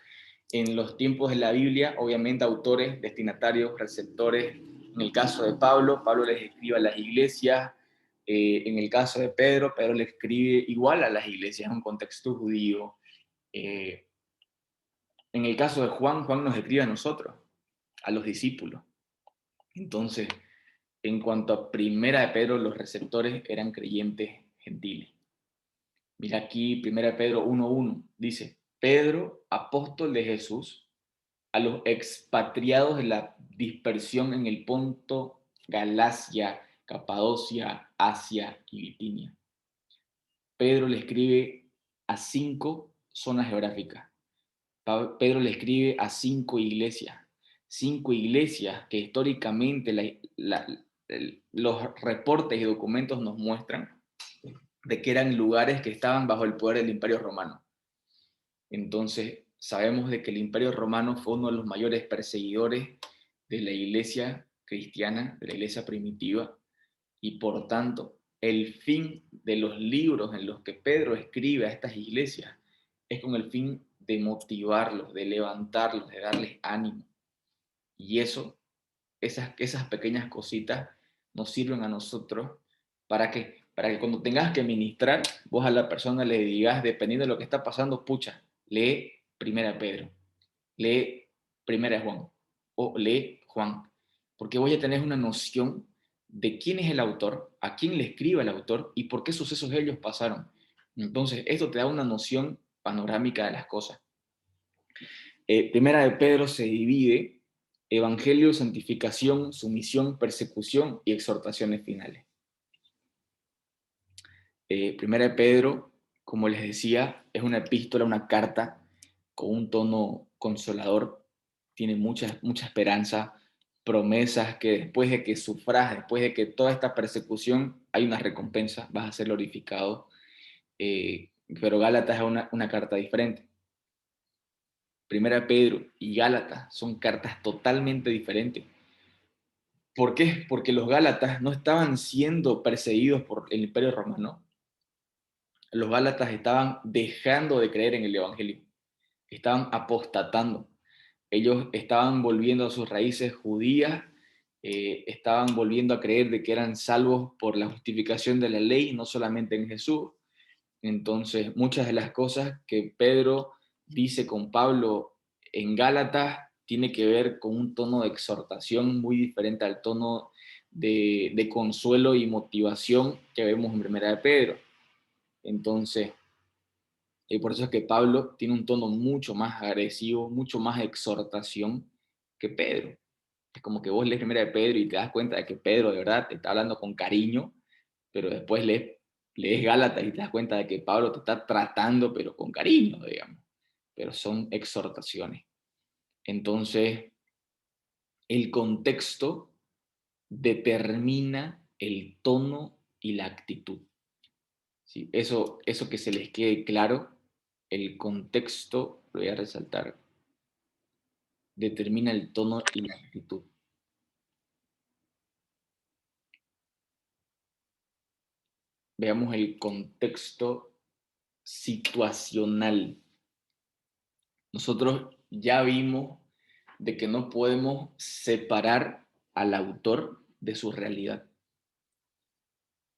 En los tiempos de la Biblia, obviamente autores, destinatarios, receptores. En el caso de Pablo, Pablo les escribe a las iglesias. En el caso de Pedro, Pedro le escribe igual a las iglesias, en un contexto judío. En el caso de Juan, Juan nos escribe a nosotros, a los discípulos. Entonces, en cuanto a Primera de Pedro, los receptores eran creyentes gentiles. Mira aquí, Primera de Pedro 1:1, dice, Pedro, apóstol de Jesús, a los expatriados de la dispersión en el Ponto, Galacia, Capadocia, Asia y Bitinia. Pedro le escribe a 5 zonas geográficas. Pedro le escribe a 5 iglesias. 5 iglesias que históricamente los reportes y documentos nos muestran de que eran lugares que estaban bajo el poder del Imperio Romano. Entonces, sabemos de que el Imperio Romano fue uno de los mayores perseguidores de la iglesia cristiana, de la iglesia primitiva, y por tanto, el fin de los libros en los que Pedro escribe a estas iglesias es con el fin de motivarlos, de levantarlos, de darles ánimo. Y esas pequeñas cositas nos sirven a nosotros para que cuando tengas que ministrar, vos a la persona le digas, dependiendo de lo que está pasando, pucha, lee Primera Pedro, lee Primera Juan, o lee Juan, porque voy a tener una noción de quién es el autor, a quién le escribe el autor y por qué sucesos ellos pasaron. Entonces, esto te da una noción panorámica de las cosas. Primera de Pedro se divide Evangelio, santificación, sumisión, persecución y exhortaciones finales. Primera de Pedro, como les decía, es una epístola, una carta con un tono consolador, tiene mucha esperanza, promesas que después de que sufras, después de que toda esta persecución, hay una recompensa, vas a ser glorificado. Pero Gálatas es una carta diferente. Primera Pedro y Gálatas son cartas totalmente diferentes. ¿Por qué? Porque los Gálatas no estaban siendo perseguidos por el Imperio Romano. Los Gálatas estaban dejando de creer en el Evangelio. Estaban apostatando. Ellos estaban volviendo a sus raíces judías estaban volviendo a creer de que eran salvos por la justificación de la ley, no solamente en Jesús. Entonces, muchas de las cosas que Pedro dice con Pablo en Gálatas tiene que ver con un tono de exhortación muy diferente al tono de consuelo y motivación que vemos en Primera de Pedro. Entonces, y por eso es que Pablo tiene un tono mucho más agresivo, mucho más exhortación que Pedro. Es como que vos lees Primera de Pedro y te das cuenta de que Pedro de verdad te está hablando con cariño, pero después lees Gálatas y te das cuenta de que Pablo te está tratando, pero con cariño, digamos. Pero son exhortaciones. Entonces, el contexto determina el tono y la actitud. ¿Sí? Eso que se les quede claro, el contexto, lo voy a resaltar, determina el tono y la actitud. Veamos el contexto situacional. Nosotros ya vimos de que no podemos separar al autor de su realidad.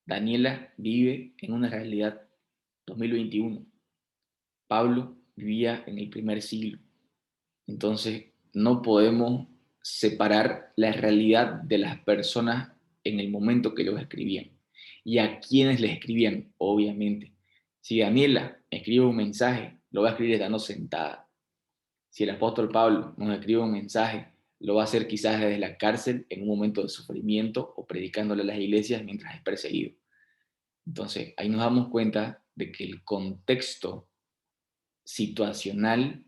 Daniela vive en una realidad 2021. Pablo vivía en el primer siglo. Entonces, no podemos separar la realidad de las personas en el momento que ellos escribían. Y a quienes le escribían, obviamente. Si Daniela escribe un mensaje, lo va a escribir estando sentada. Si el apóstol Pablo nos escribe un mensaje, lo va a hacer quizás desde la cárcel en un momento de sufrimiento o predicándole a las iglesias mientras es perseguido. Entonces, ahí nos damos cuenta de que el contexto situacional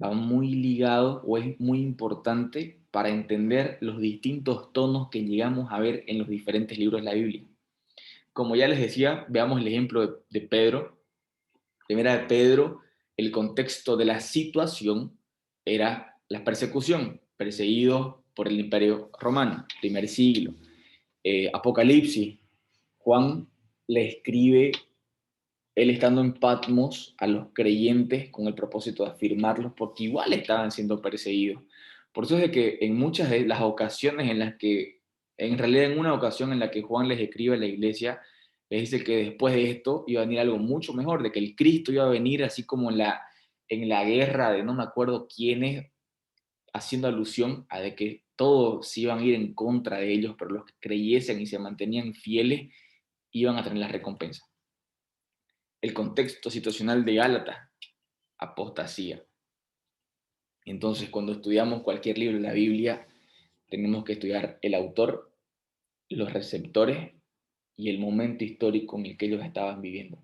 va muy ligado o es muy importante para entender los distintos tonos que llegamos a ver en los diferentes libros de la Biblia. Como ya les decía, veamos el ejemplo de Pedro. Primera de Pedro, el contexto de la situación era la persecución, perseguidos por el Imperio Romano, primer siglo. Apocalipsis, Juan le escribe él estando en Patmos a los creyentes con el propósito de afirmarlos, porque igual estaban siendo perseguidos. Por eso es de que en muchas de las ocasiones en las que, en realidad en una ocasión en la que Juan les escribe a la iglesia, les dice que después de esto iba a venir algo mucho mejor, de que el Cristo iba a venir así como en la guerra de no me acuerdo quiénes, haciendo alusión a de que todos se iban a ir en contra de ellos, pero los que creyesen y se mantenían fieles iban a tener la recompensa. El contexto situacional de Gálatas, apostasía. Entonces, cuando estudiamos cualquier libro de la Biblia, tenemos que estudiar el autor, los receptores y el momento histórico en el que ellos estaban viviendo.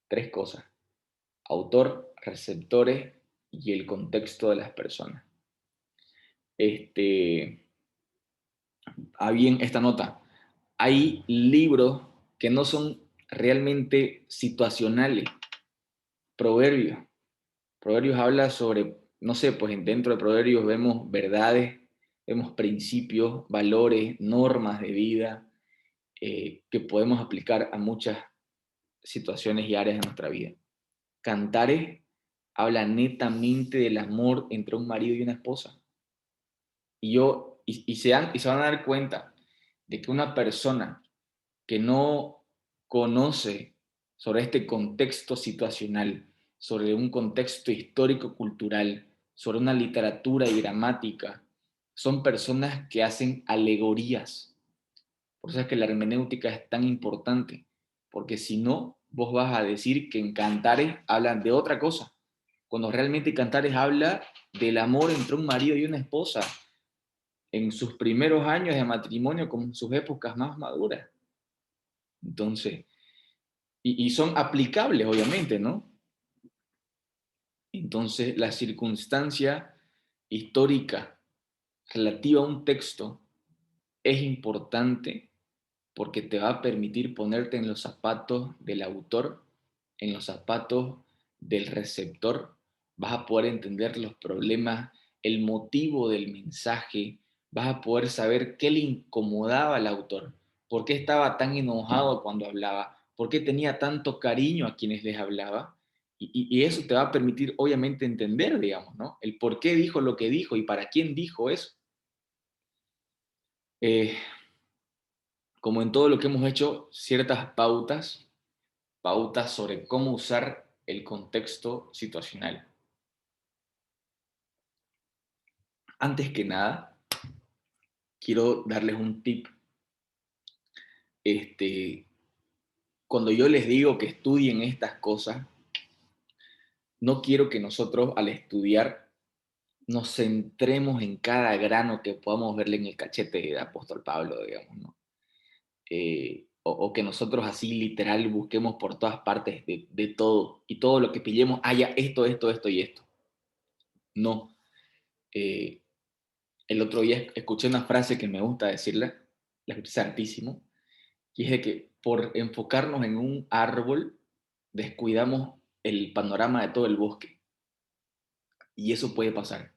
Tres cosas: autor, receptores y el contexto de las personas. Bien esta nota. Hay libros que no son realmente situacionales. Proverbios. Proverbios habla sobre, no sé, pues dentro de Proverbios vemos verdades, vemos principios, valores, normas de vida que podemos aplicar a muchas situaciones y áreas de nuestra vida. Cantares habla netamente del amor entre un marido y una esposa. Y se van a dar cuenta de que una persona que no conoce sobre este contexto situacional, sobre un contexto histórico-cultural, sobre una literatura y gramática, son personas que hacen alegorías. Por eso es que la hermenéutica es tan importante, porque si no, vos vas a decir que en Cantares hablan de otra cosa, cuando realmente Cantares habla del amor entre un marido y una esposa en sus primeros años de matrimonio como en sus épocas más maduras. Entonces, y son aplicables, obviamente, ¿no? Entonces, la circunstancia histórica relativa a un texto es importante porque te va a permitir ponerte en los zapatos del autor, en los zapatos del receptor, vas a poder entender los problemas, el motivo del mensaje, vas a poder saber qué le incomodaba al autor, por qué estaba tan enojado cuando hablaba, por qué tenía tanto cariño a quienes les hablaba, y eso te va a permitir obviamente entender, digamos, ¿no? El por qué dijo lo que dijo y para quién dijo eso. Eh, como en todo lo que hemos hecho, ciertas pautas sobre cómo usar el contexto situacional. Antes que nada, quiero darles un tip. Cuando yo les digo que estudien estas cosas, no quiero que nosotros al estudiar nos centremos en cada grano que podamos verle en el cachete de apóstol Pablo, digamos, ¿no? O que nosotros así literal busquemos por todas partes de todo, y todo lo que pillemos haya esto, esto, esto y esto. No. Eh, el otro día escuché una frase que me gusta decirla, la escuché hartísimo, y es de que por enfocarnos en un árbol, descuidamos el panorama de todo el bosque. Y eso puede pasar.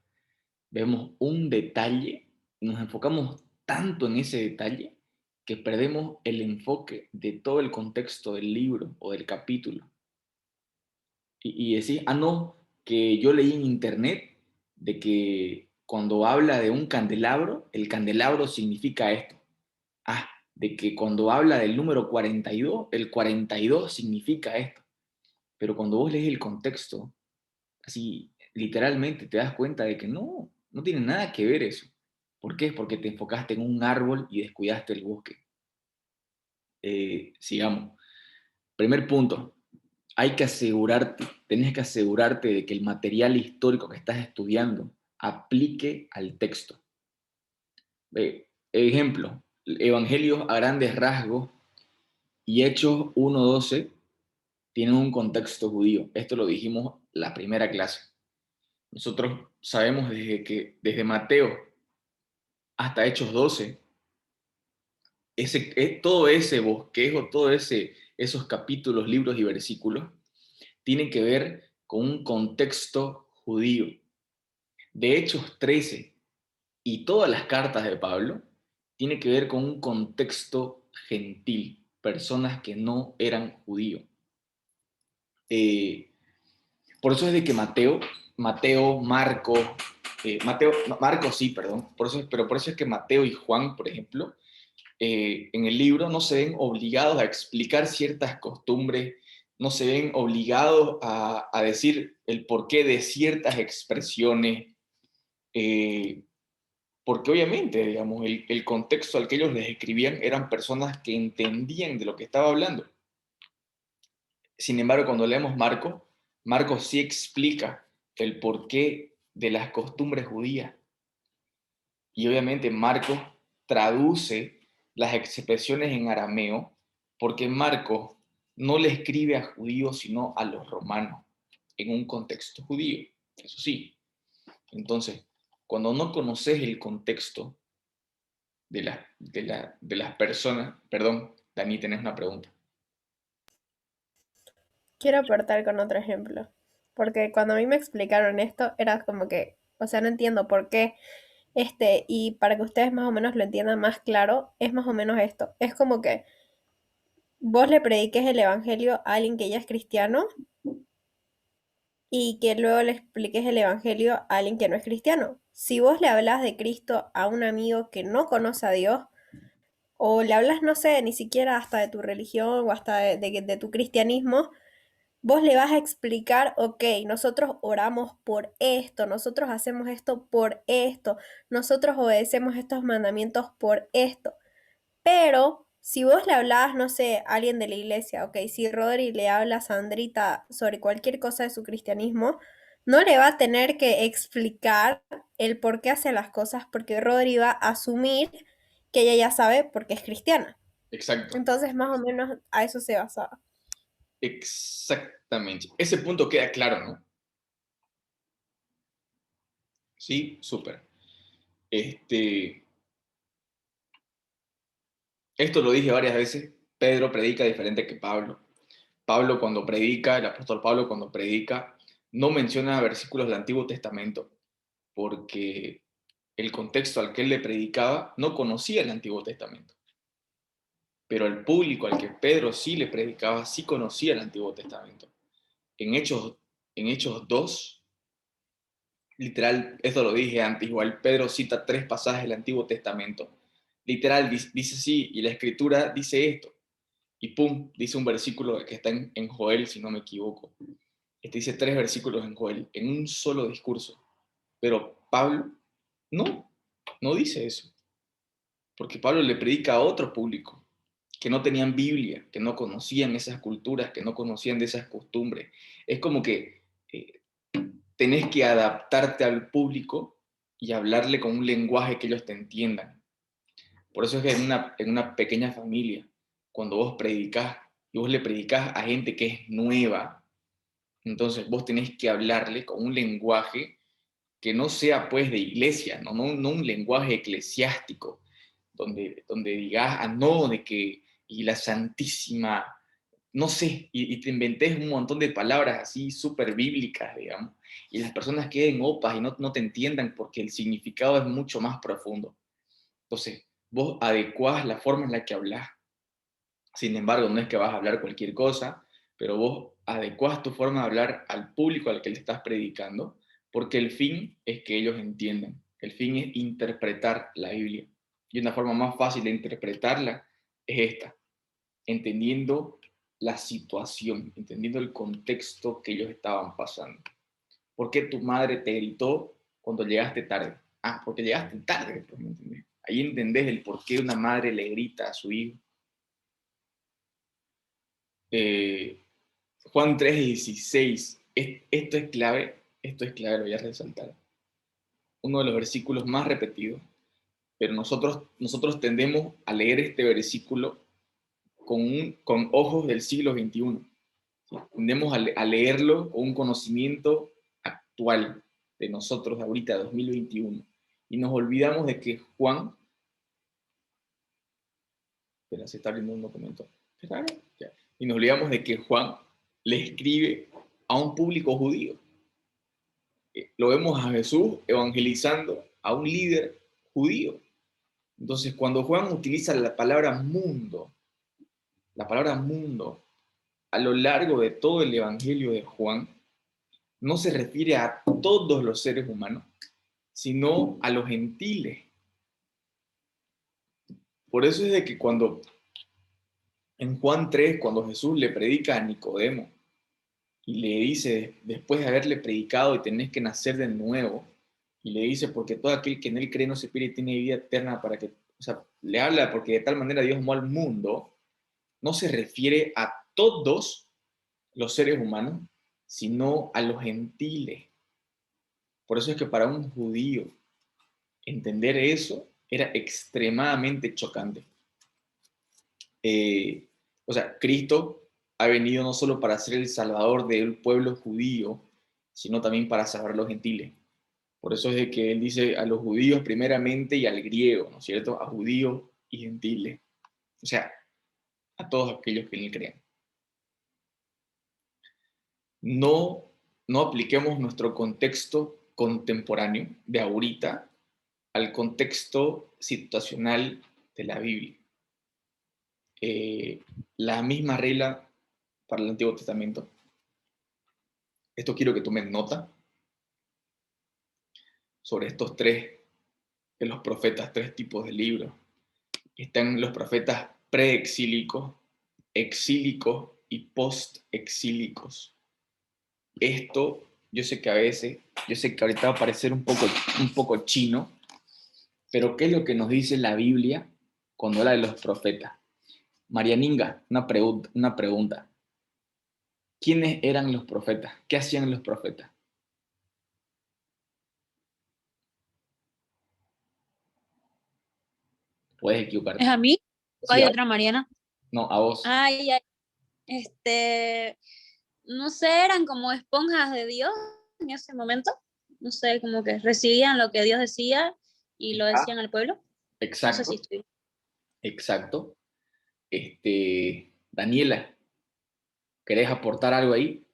Vemos un detalle y nos enfocamos tanto en ese detalle que perdemos el enfoque de todo el contexto del libro o del capítulo. Y decís, no, que yo leí en internet de que cuando habla de un candelabro, el candelabro significa esto. De que cuando habla del número 42, el 42 significa esto. Pero cuando vos lees el contexto, así literalmente te das cuenta de que no tiene nada que ver eso. ¿Por qué? Porque te enfocaste en un árbol y descuidaste el bosque. Sigamos. Primer punto, tenés que asegurarte de que el material histórico que estás estudiando aplique al texto. Ejemplo, Evangelios a grandes rasgos y Hechos 1:12 tienen un contexto judío. Esto lo dijimos la primera clase. Nosotros sabemos desde Mateo hasta Hechos 12, todo ese bosquejo, esos capítulos, libros y versículos, tienen que ver con un contexto judío. De Hechos 13 y todas las cartas de Pablo tienen que ver con un contexto gentil, personas que no eran judíos. Por eso es de que Marcos sí, perdón, pero por eso es que Mateo y Juan, por ejemplo, en el libro no se ven obligados a explicar ciertas costumbres, no se ven obligados a decir el porqué de ciertas expresiones, porque obviamente, digamos, el contexto al que ellos les escribían eran personas que entendían de lo que estaba hablando. Sin embargo, cuando leemos Marcos sí explica el porqué de las costumbres judías. Y obviamente Marcos traduce las expresiones en arameo, porque Marcos no le escribe a judíos, sino a los romanos, en un contexto judío. Eso sí. Entonces, cuando no conoces el contexto de las personas, perdón, Dani, tenés una pregunta.
Quiero aportar con otro ejemplo, porque cuando a mí me explicaron esto, era como que, o sea, no entiendo por qué, y para que ustedes más o menos lo entiendan más claro, es más o menos esto. Es como que vos le prediques el evangelio a alguien que ya es cristiano y que luego le expliques el evangelio a alguien que no es cristiano. Si vos le hablas de Cristo a un amigo que no conoce a Dios, o le hablas, no sé, ni siquiera hasta de tu religión o hasta de tu cristianismo, vos le vas a explicar, ok, nosotros oramos por esto, nosotros hacemos esto por esto, nosotros obedecemos estos mandamientos por esto. Pero si vos le hablabas, no sé, a alguien de la iglesia, ok, si Rodri le habla a Sandrita sobre cualquier cosa de su cristianismo, no le va a tener que explicar el por qué hace las cosas, porque Rodri va a asumir que ella ya sabe porque es cristiana.
Exacto.
Entonces, más o menos a eso se basaba.
Exactamente. Ese punto queda claro, ¿no? Sí, súper. Esto lo dije varias veces. Pedro predica diferente que Pablo. El apóstol Pablo cuando predica, no menciona versículos del Antiguo Testamento porque el contexto al que él le predicaba no conocía el Antiguo Testamento. Pero el público al que Pedro sí le predicaba sí conocía el Antiguo Testamento. En Hechos 2, literal, esto lo dije antes, igual Pedro cita 3 pasajes del Antiguo Testamento. literal, dice así, y la escritura dice esto, y pum, dice un versículo que está en Joel, si no me equivoco. Dice 3 versículos en Joel, en un solo discurso. Pero Pablo no dice eso, porque Pablo le predica a otro público que no tenían Biblia, que no conocían esas culturas, que no conocían de esas costumbres. Es como que tenés que adaptarte al público y hablarle con un lenguaje que ellos te entiendan. Por eso es que en una pequeña familia, cuando vos predicás y vos le predicás a gente que es nueva, entonces vos tenés que hablarle con un lenguaje que no sea pues de iglesia, no un lenguaje eclesiástico, donde digas, no, de que, y la Santísima, no sé, y te inventes un montón de palabras así súper bíblicas, digamos, y las personas queden opas y no te entiendan porque el significado es mucho más profundo. Entonces, vos adecuás la forma en la que hablas. Sin embargo, no es que vas a hablar cualquier cosa, pero vos adecuás tu forma de hablar al público al que le estás predicando, porque el fin es que ellos entiendan. El fin es interpretar la Biblia. Y una forma más fácil de interpretarla es esta, entendiendo la situación, entendiendo el contexto que ellos estaban pasando. ¿Por qué tu madre te gritó cuando llegaste tarde? Ah, porque llegaste tarde, pues, ¿me entendés? Ahí entendés el por qué una madre le grita a su hijo. Juan 3:16, esto es clave, lo voy a resaltar. Uno de los versículos más repetidos, pero nosotros tendemos a leer este versículo con ojos del siglo XXI. ¿Sí? Tendemos a leerlo con un conocimiento actual de nosotros, ahorita, 2021. Y nos olvidamos de que Juan, espera, se está abriendo un documento. Ya. Y nos olvidamos de que Juan le escribe a un público judío. Lo vemos a Jesús evangelizando a un líder judío. Entonces, cuando Juan utiliza la palabra mundo, a lo largo de todo el evangelio de Juan, no se refiere a todos los seres humanos, sino a los gentiles. Por eso es de que cuando en Juan 3, cuando Jesús le predica a Nicodemo y le dice, después de haberle predicado y tenés que nacer de nuevo, y le dice, porque todo aquel que en él cree no se pierde y tiene vida eterna para que, o sea, le habla porque de tal manera Dios amó al mundo, no se refiere a todos los seres humanos, sino a los gentiles. Por eso es que para un judío entender eso era extremadamente chocante. O sea, Cristo ha venido no solo para ser el salvador del pueblo judío, sino también para salvar a los gentiles. Por eso es de que él dice a los judíos primeramente y al griego, ¿no es cierto? A judíos y gentiles. O sea, a todos aquellos que en él crean. No, no apliquemos nuestro contexto contemporáneo de ahorita al contexto situacional de la Biblia. La misma regla para el Antiguo Testamento. Esto quiero que tomen nota sobre estos tres de los profetas, tres tipos de libros. Están los profetas preexílicos, exílicos y postexílicos. Esto, yo sé que ahorita va a parecer un poco chino, pero ¿qué es lo que nos dice la Biblia cuando habla de los profetas? Marianinga, una pregunta. ¿Quiénes eran los profetas? ¿Qué hacían los profetas? Puedes equivocarte.
¿Es a mí? ¿O
Sí,
hay otra Mariana?
no, a vos.
Ay, ay, no sé, eran como esponjas de Dios en ese momento. No sé, como que recibían lo que Dios decía y lo decían al pueblo. No sé si
Exacto,
estoy.
exacto. Daniela, ¿querés aportar algo ahí?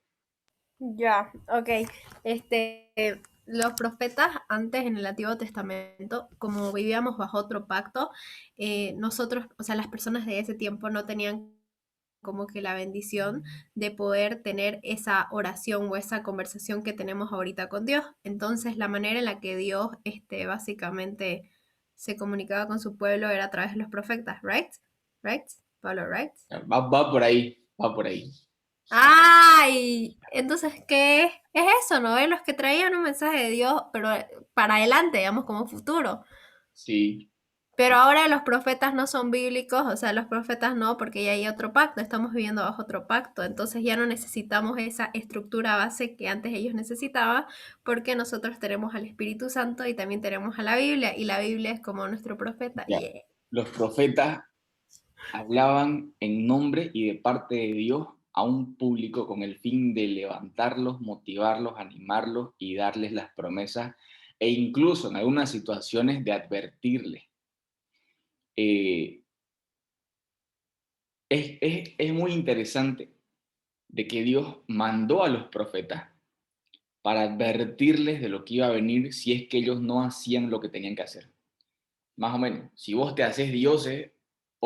Ya, ok. Los profetas antes en el Antiguo Testamento, como vivíamos bajo otro pacto, nosotros, o sea, las personas de ese tiempo no tenían como que la bendición de poder tener esa oración o esa conversación que tenemos ahorita con Dios. Entonces, la manera en la que Dios, básicamente se comunicaba con su pueblo era a través de los profetas, ¿right? ¿Right? Pablo, ¿right?
Va por ahí, va por ahí.
¡Ay! Entonces, ¿qué es eso, no? Los que traían un mensaje de Dios, pero para adelante, digamos, como futuro.
Sí,
Pero ahora los profetas no son bíblicos, o sea, los profetas no, porque ya hay otro pacto, estamos viviendo bajo otro pacto, entonces ya no necesitamos esa estructura base que antes ellos necesitaban, porque nosotros tenemos al Espíritu Santo y también tenemos a la Biblia, y la Biblia es como nuestro profeta.
ya. Los profetas hablaban en nombre y de parte de Dios a un público con el fin de levantarlos, motivarlos, animarlos y darles las promesas e incluso en algunas situaciones de advertirles. Eh, es muy interesante de que Dios mandó a los profetas para advertirles de lo que iba a venir si es que ellos no hacían lo que tenían que hacer. Más o menos, si vos te haces dioses,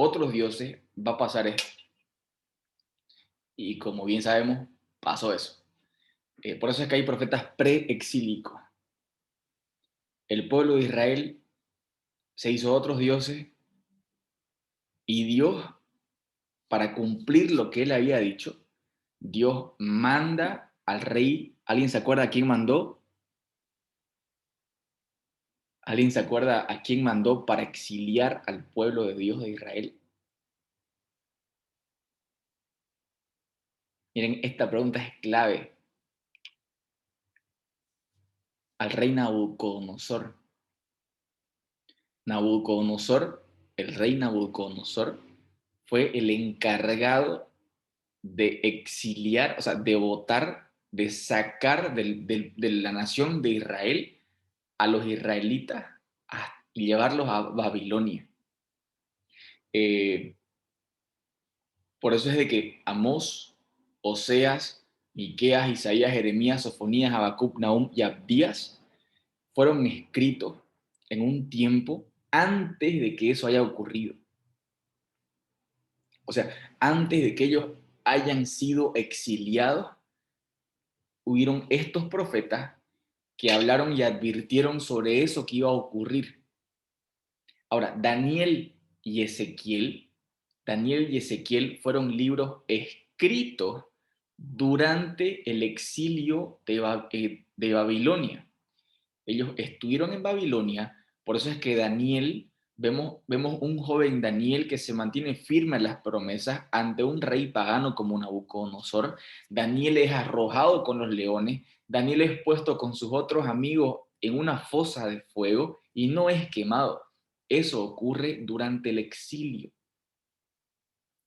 otros dioses, va a pasar esto. Y como bien sabemos, pasó eso. Por eso es que hay profetas preexílicos. El pueblo de Israel se hizo otros dioses y Dios, para cumplir lo que él había dicho, Dios manda al rey. ¿Alguien se acuerda a quién mandó? ¿Alguien se acuerda a quién mandó para exiliar al pueblo de Dios de Israel? Miren, esta pregunta es clave. Al rey Nabucodonosor. Nabucodonosor, el rey Nabucodonosor, fue el encargado de exiliar, o sea, de votar, de sacar de la nación de Israel a los israelitas y llevarlos a Babilonia. Eh, por eso es de que Amós, Oseas, Miqueas, Isaías, Jeremías, Sofonías, Habacuc, Nahum y Abdías fueron escritos en un tiempo antes de que eso haya ocurrido. O sea, antes de que ellos hayan sido exiliados, hubieron estos profetas que hablaron y advirtieron sobre eso que iba a ocurrir. Ahora, Daniel y Ezequiel fueron libros escritos durante el exilio de Babilonia. Ellos estuvieron en Babilonia, por eso es que Daniel, vemos un joven Daniel que se mantiene firme en las promesas ante un rey pagano como Nabucodonosor. Daniel es arrojado con los leones, Daniel es puesto con sus otros amigos en una fosa de fuego y no es quemado. Eso ocurre durante el exilio,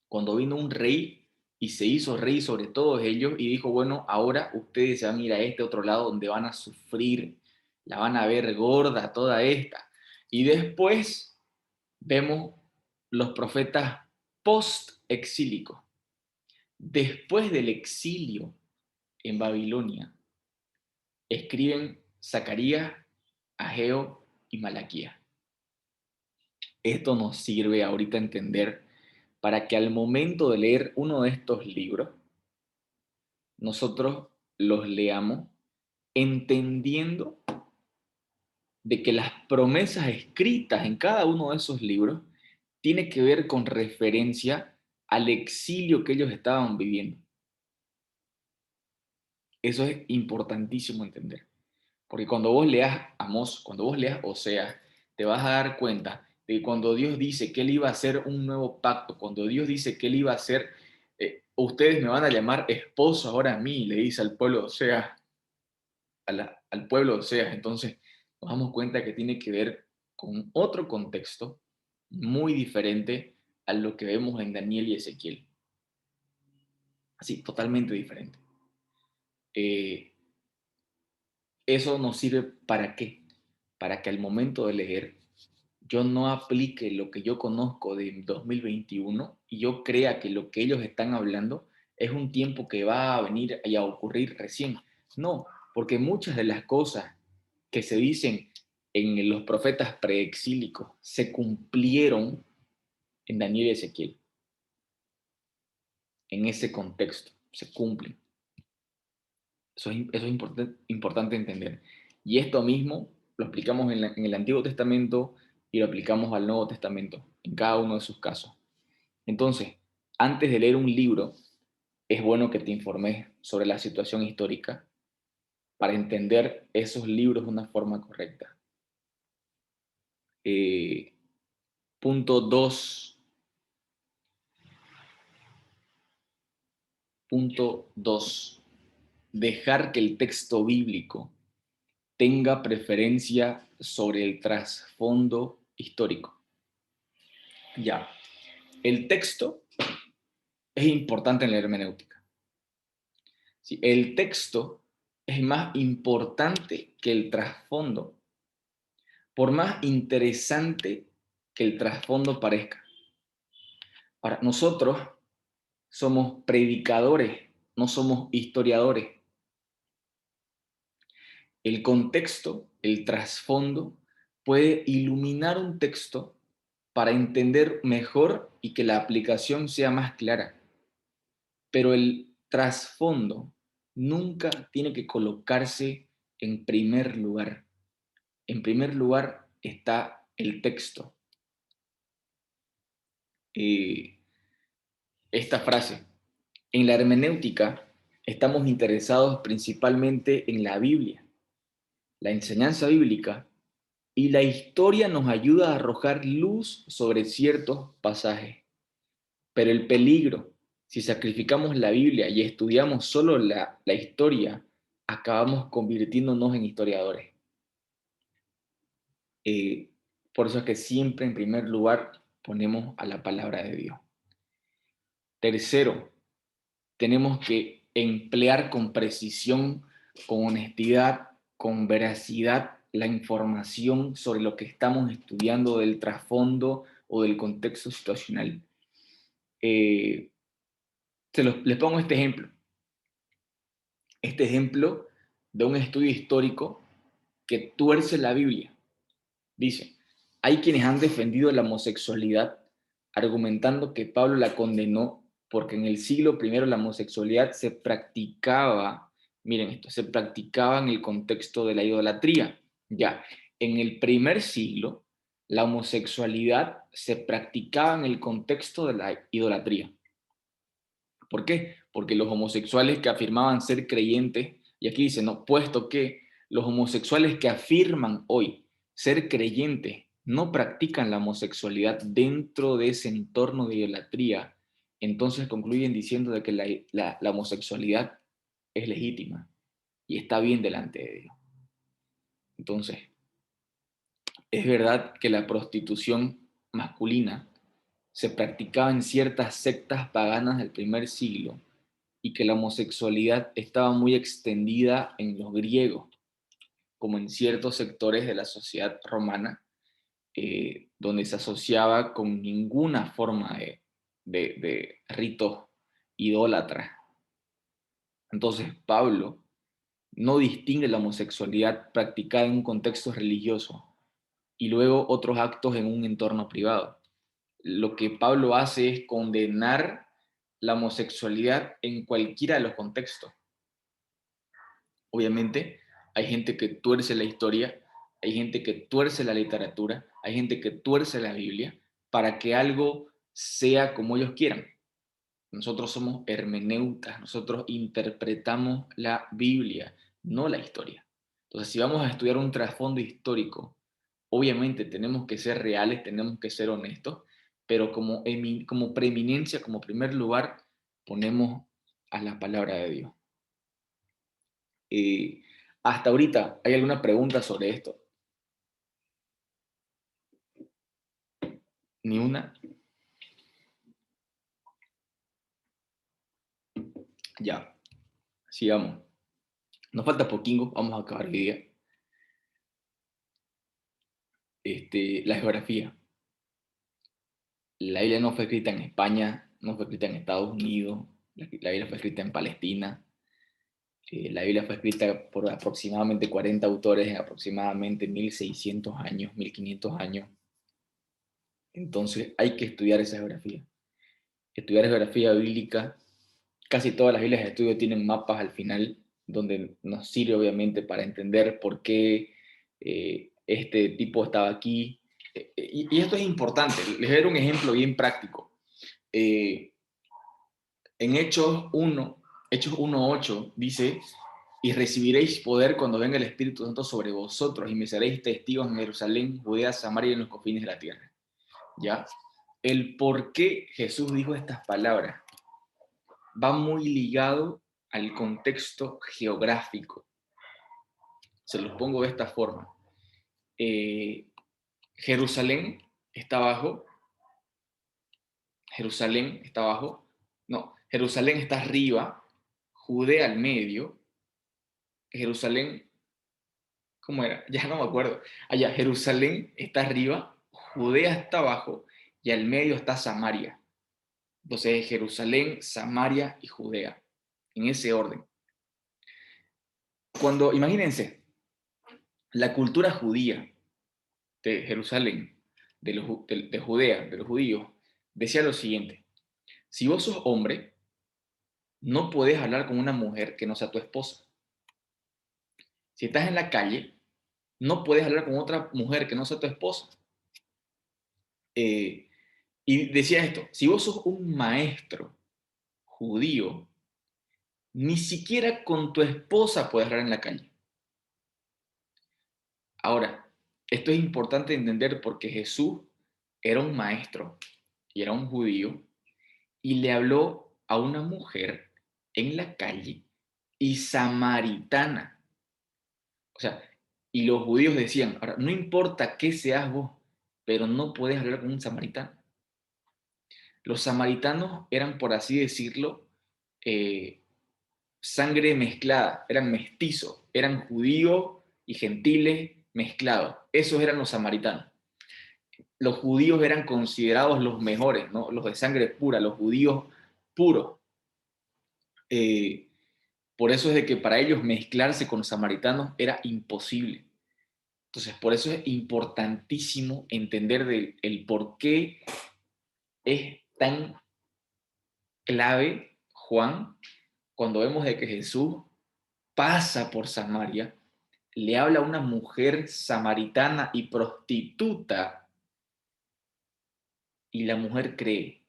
cuando vino un rey y se hizo rey sobre todos ellos y dijo, bueno, ahora ustedes se van a ir a este otro lado donde van a sufrir, la van a ver gorda toda esta. Y después vemos los profetas post-exílicos. Después del exilio en Babilonia, escriben Zacarías, Ageo y Malaquías. Esto nos sirve ahorita a entender para que al momento de leer uno de estos libros, nosotros los leamos entendiendo de que las promesas escritas en cada uno de esos libros tiene que ver con referencia al exilio que ellos estaban viviendo. Eso es importantísimo entender, porque cuando vos leas Amós, cuando vos leas Oseas, te vas a dar cuenta de que cuando Dios dice que Él iba a hacer un nuevo pacto, cuando Dios dice que Él iba a hacer, ustedes me van a llamar esposo ahora a mí, le dice al pueblo de Oseas, al pueblo de Oseas. Entonces nos damos cuenta que tiene que ver con otro contexto muy diferente a lo que vemos en Daniel y Ezequiel. Así, totalmente diferente. Eso nos sirve ¿para qué? Para que al momento de leer yo no aplique lo que yo conozco de 2021 y yo crea que lo que ellos están hablando es un tiempo que va a venir y a ocurrir recién. No, porque muchas de las cosas que se dicen en los profetas preexílicos se cumplieron en Daniel y Ezequiel. En ese contexto se cumplen. Eso es importante entender. Y esto mismo lo explicamos en el Antiguo Testamento, y lo aplicamos al Nuevo Testamento, en cada uno de sus casos. Entonces, antes de leer un libro, es bueno que te informes sobre la situación histórica para entender esos libros de una forma correcta. Punto 2. Punto 2. Dejar que el texto bíblico tenga preferencia sobre el trasfondo histórico. Ya, el texto es importante en la hermenéutica. ¿Sí? El texto es más importante que el trasfondo, por más interesante que el trasfondo parezca. Ahora, nosotros somos predicadores, no somos historiadores. El contexto, el trasfondo, puede iluminar un texto para entender mejor y que la aplicación sea más clara. Pero el trasfondo nunca tiene que colocarse en primer lugar. En primer lugar está el texto. Esta frase, en la hermenéutica estamos interesados principalmente en la Biblia, la enseñanza bíblica, y la historia nos ayuda a arrojar luz sobre ciertos pasajes. Pero el peligro, si sacrificamos la Biblia y estudiamos solo la historia, acabamos convirtiéndonos en historiadores. Por eso es que siempre en primer lugar ponemos a la palabra de Dios. Tercero, tenemos que emplear con precisión, con honestidad, con veracidad la información sobre lo que estamos estudiando del trasfondo o del contexto situacional. Les pongo este ejemplo. Este ejemplo de un estudio histórico que tuerce la Biblia. Dice, hay quienes han defendido la homosexualidad argumentando que Pablo la condenó porque en el siglo I la homosexualidad se practicaba, miren esto, se practicaba en el contexto de la idolatría. Ya, en el primer siglo la homosexualidad se practicaba en el contexto de la idolatría. ¿Por qué? Porque los homosexuales que afirmaban ser creyentes, y aquí dice, no, puesto que los homosexuales que afirman hoy ser creyentes no practican la homosexualidad dentro de ese entorno de idolatría, entonces concluyen diciendo de que la homosexualidad es legítima y está bien delante de Dios. Entonces, es verdad que la prostitución masculina se practicaba en ciertas sectas paganas del primer siglo y que la homosexualidad estaba muy extendida en los griegos, como en ciertos sectores de la sociedad romana, donde se asociaba con ninguna forma de ritos idólatras. Entonces Pablo no distingue la homosexualidad practicada en un contexto religioso y luego otros actos en un entorno privado. Lo que Pablo hace es condenar la homosexualidad en cualquiera de los contextos. Obviamente, hay gente que tuerce la historia, hay gente que tuerce la literatura, hay gente que tuerce la Biblia para que algo sea como ellos quieran. Nosotros somos hermeneutas, nosotros interpretamos la Biblia, no la historia. Entonces, si vamos a estudiar un trasfondo histórico, obviamente tenemos que ser reales, tenemos que ser honestos, pero como preeminencia, como primer lugar, ponemos a la palabra de Dios. Hasta ahorita, ¿hay alguna pregunta sobre esto? ¿Ni una? Ya, sigamos. Nos falta poquito, vamos a acabar hoy día. La geografía. La Biblia no fue escrita en España, no fue escrita en Estados Unidos, la Biblia fue escrita en Palestina. La Biblia fue escrita por aproximadamente 40 autores en aproximadamente 1600 años, 1500 años. Entonces hay que estudiar esa geografía. Estudiar geografía bíblica. Casi todas las Biblias de estudio tienen mapas al final, donde nos sirve obviamente para entender por qué este tipo estaba aquí, Y esto es importante, les voy a dar un ejemplo bien práctico. En Hechos 1, Hechos 1:8 dice, y recibiréis poder cuando venga el Espíritu Santo sobre vosotros y me seréis testigos en Jerusalén, Judea, Samaria y en los confines de la tierra. ¿Ya? El por qué Jesús dijo estas palabras va muy ligado al contexto geográfico. Se los pongo de esta forma. Jerusalén está abajo, Jerusalén está arriba, Judea al medio, Jerusalén, ¿cómo era? Ya no me acuerdo. Allá, Jerusalén está arriba, Judea está abajo y al medio está Samaria. Entonces, Jerusalén, Samaria y Judea, en ese orden. Imagínense, la cultura judía de Jerusalén, de Judea, de los judíos, decía lo siguiente: si vos sos hombre, no podés hablar con una mujer que no sea tu esposa. Si estás en la calle, no puedes hablar con otra mujer que no sea tu esposa. Y decía esto: si vos sos un maestro judío, ni siquiera con tu esposa puedes hablar en la calle. Ahora, esto es importante entender porque Jesús era un maestro y era un judío y le habló a una mujer en la calle y samaritana. O sea, y los judíos decían, ahora, no importa qué seas vos, pero no puedes hablar con un samaritano. Los samaritanos eran, por así decirlo, sangre mezclada, eran mestizos, eran judíos y gentiles mezclados. Esos eran los samaritanos. Los judíos eran considerados los mejores, ¿no? Los de sangre pura, los judíos puros. Por eso es de que para ellos mezclarse con los samaritanos era imposible. Entonces, por eso es importantísimo entender el por qué es tan clave Juan cuando vemos de que Jesús pasa por Samaria, le habla a una mujer samaritana y prostituta y la mujer cree.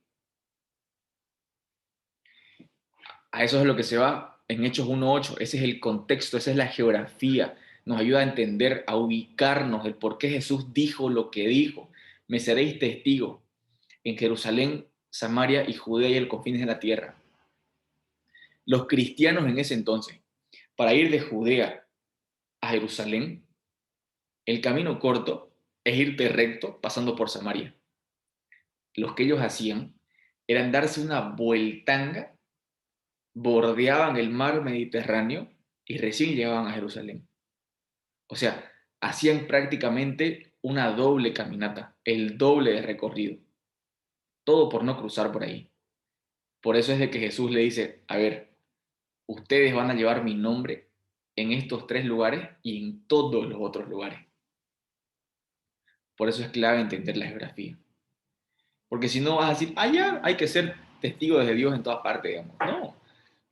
A eso es lo que se va en Hechos 1:8. Ese es el contexto, esa es la geografía. Nos ayuda a entender, a ubicarnos, el por qué Jesús dijo lo que dijo. Me seréis testigos en Jerusalén, Samaria y Judea y el confines de la tierra. Los cristianos en ese entonces, para ir de Judea a Jerusalén, el camino corto es irte recto pasando por Samaria. Lo que ellos hacían era darse una vueltanga, bordeaban el mar Mediterráneo y recién llegaban a Jerusalén. O sea, hacían prácticamente una doble caminata, el doble de recorrido. Todo por no cruzar por ahí. Por eso es de que Jesús le dice, a ver, ustedes van a llevar mi nombre en estos 3 lugares y en todos los otros lugares. Por eso es clave entender la geografía. Porque si no vas a decir, ya, hay que ser testigo de Dios en todas partes, digamos. No,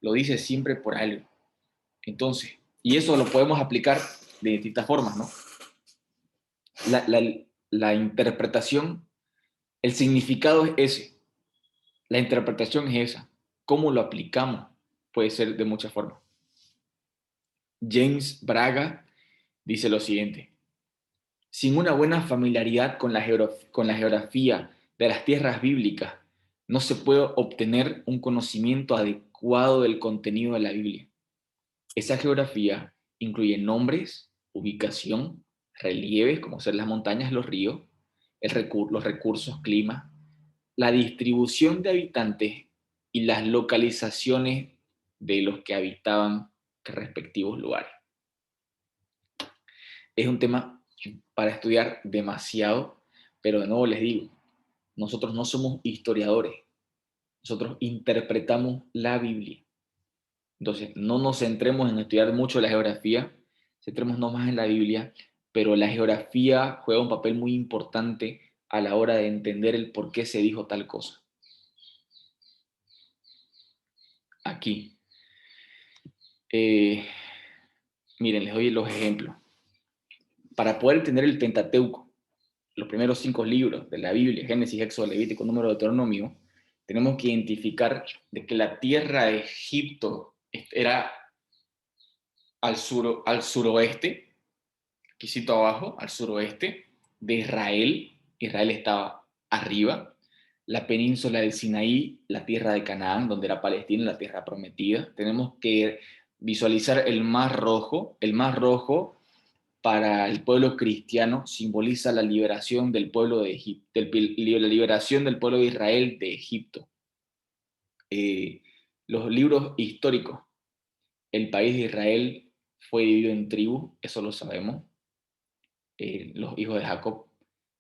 lo dice siempre por algo. Entonces, y eso lo podemos aplicar de distintas formas, ¿no? La interpretación, el significado es ese. La interpretación es esa. ¿Cómo lo aplicamos? Puede ser de muchas formas. James Braga dice lo siguiente: sin una buena familiaridad con la geografía de las tierras bíblicas, no se puede obtener un conocimiento adecuado del contenido de la Biblia. Esa geografía incluye nombres, ubicación, relieves, como ser las montañas, los ríos, los recursos, clima, la distribución de habitantes y las localizaciones de los que habitaban respectivos lugares. Es un tema para estudiar demasiado, pero de nuevo les digo, nosotros no somos historiadores, nosotros interpretamos la Biblia. Entonces, no nos centremos en estudiar mucho la geografía, centrémonos más en la Biblia, pero la geografía juega un papel muy importante a la hora de entender el por qué se dijo tal cosa. Aquí. Miren, les doy los ejemplos. Para poder tener el Pentateuco, los primeros 5 libros de la Biblia, Génesis, Éxodo, Levítico, Número, Deuteronomio, tenemos que identificar de que la tierra de Egipto era al suroeste, quisito abajo, al suroeste de Israel. Israel estaba arriba. La península del Sinaí, la tierra de Canaán, donde era Palestina, la tierra prometida. Tenemos que visualizar el Mar Rojo. El Mar Rojo para el pueblo cristiano simboliza la liberación del pueblo de Egipto, la liberación del pueblo de Israel de Egipto. Los libros históricos, el país de Israel fue dividido en tribus, eso lo sabemos, los hijos de Jacob.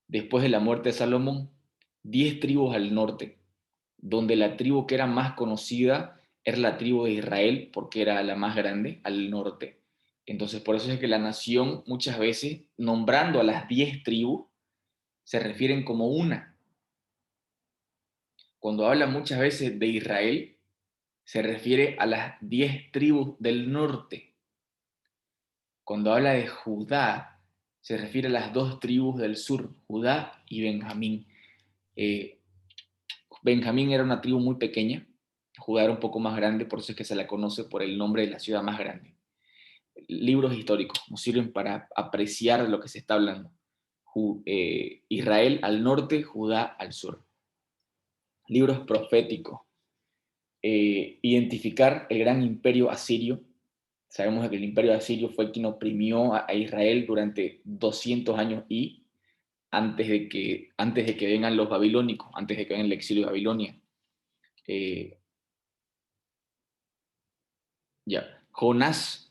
Después de la muerte de Salomón, 10 tribus al norte, donde la tribu que era más conocida era la tribu de Israel, porque era la más grande, al norte. Entonces, por eso es que la nación muchas veces, nombrando a las 10 tribus, se refieren como una. Cuando habla muchas veces de Israel, se refiere a las 10 tribus del norte. Cuando habla de Judá, se refiere a las 2 tribus del sur, Judá y Benjamín. Benjamín era una tribu muy pequeña, Judá era un poco más grande, por eso es que se la conoce por el nombre de la ciudad más grande. Libros históricos nos sirven para apreciar lo que se está hablando. Israel al norte, Judá al sur. Libros proféticos. Identificar el gran imperio asirio. Sabemos que el imperio asirio fue quien oprimió a Israel durante 200 años y antes de que vengan los babilónicos, antes de que vengan el exilio de Babilonia. Jonás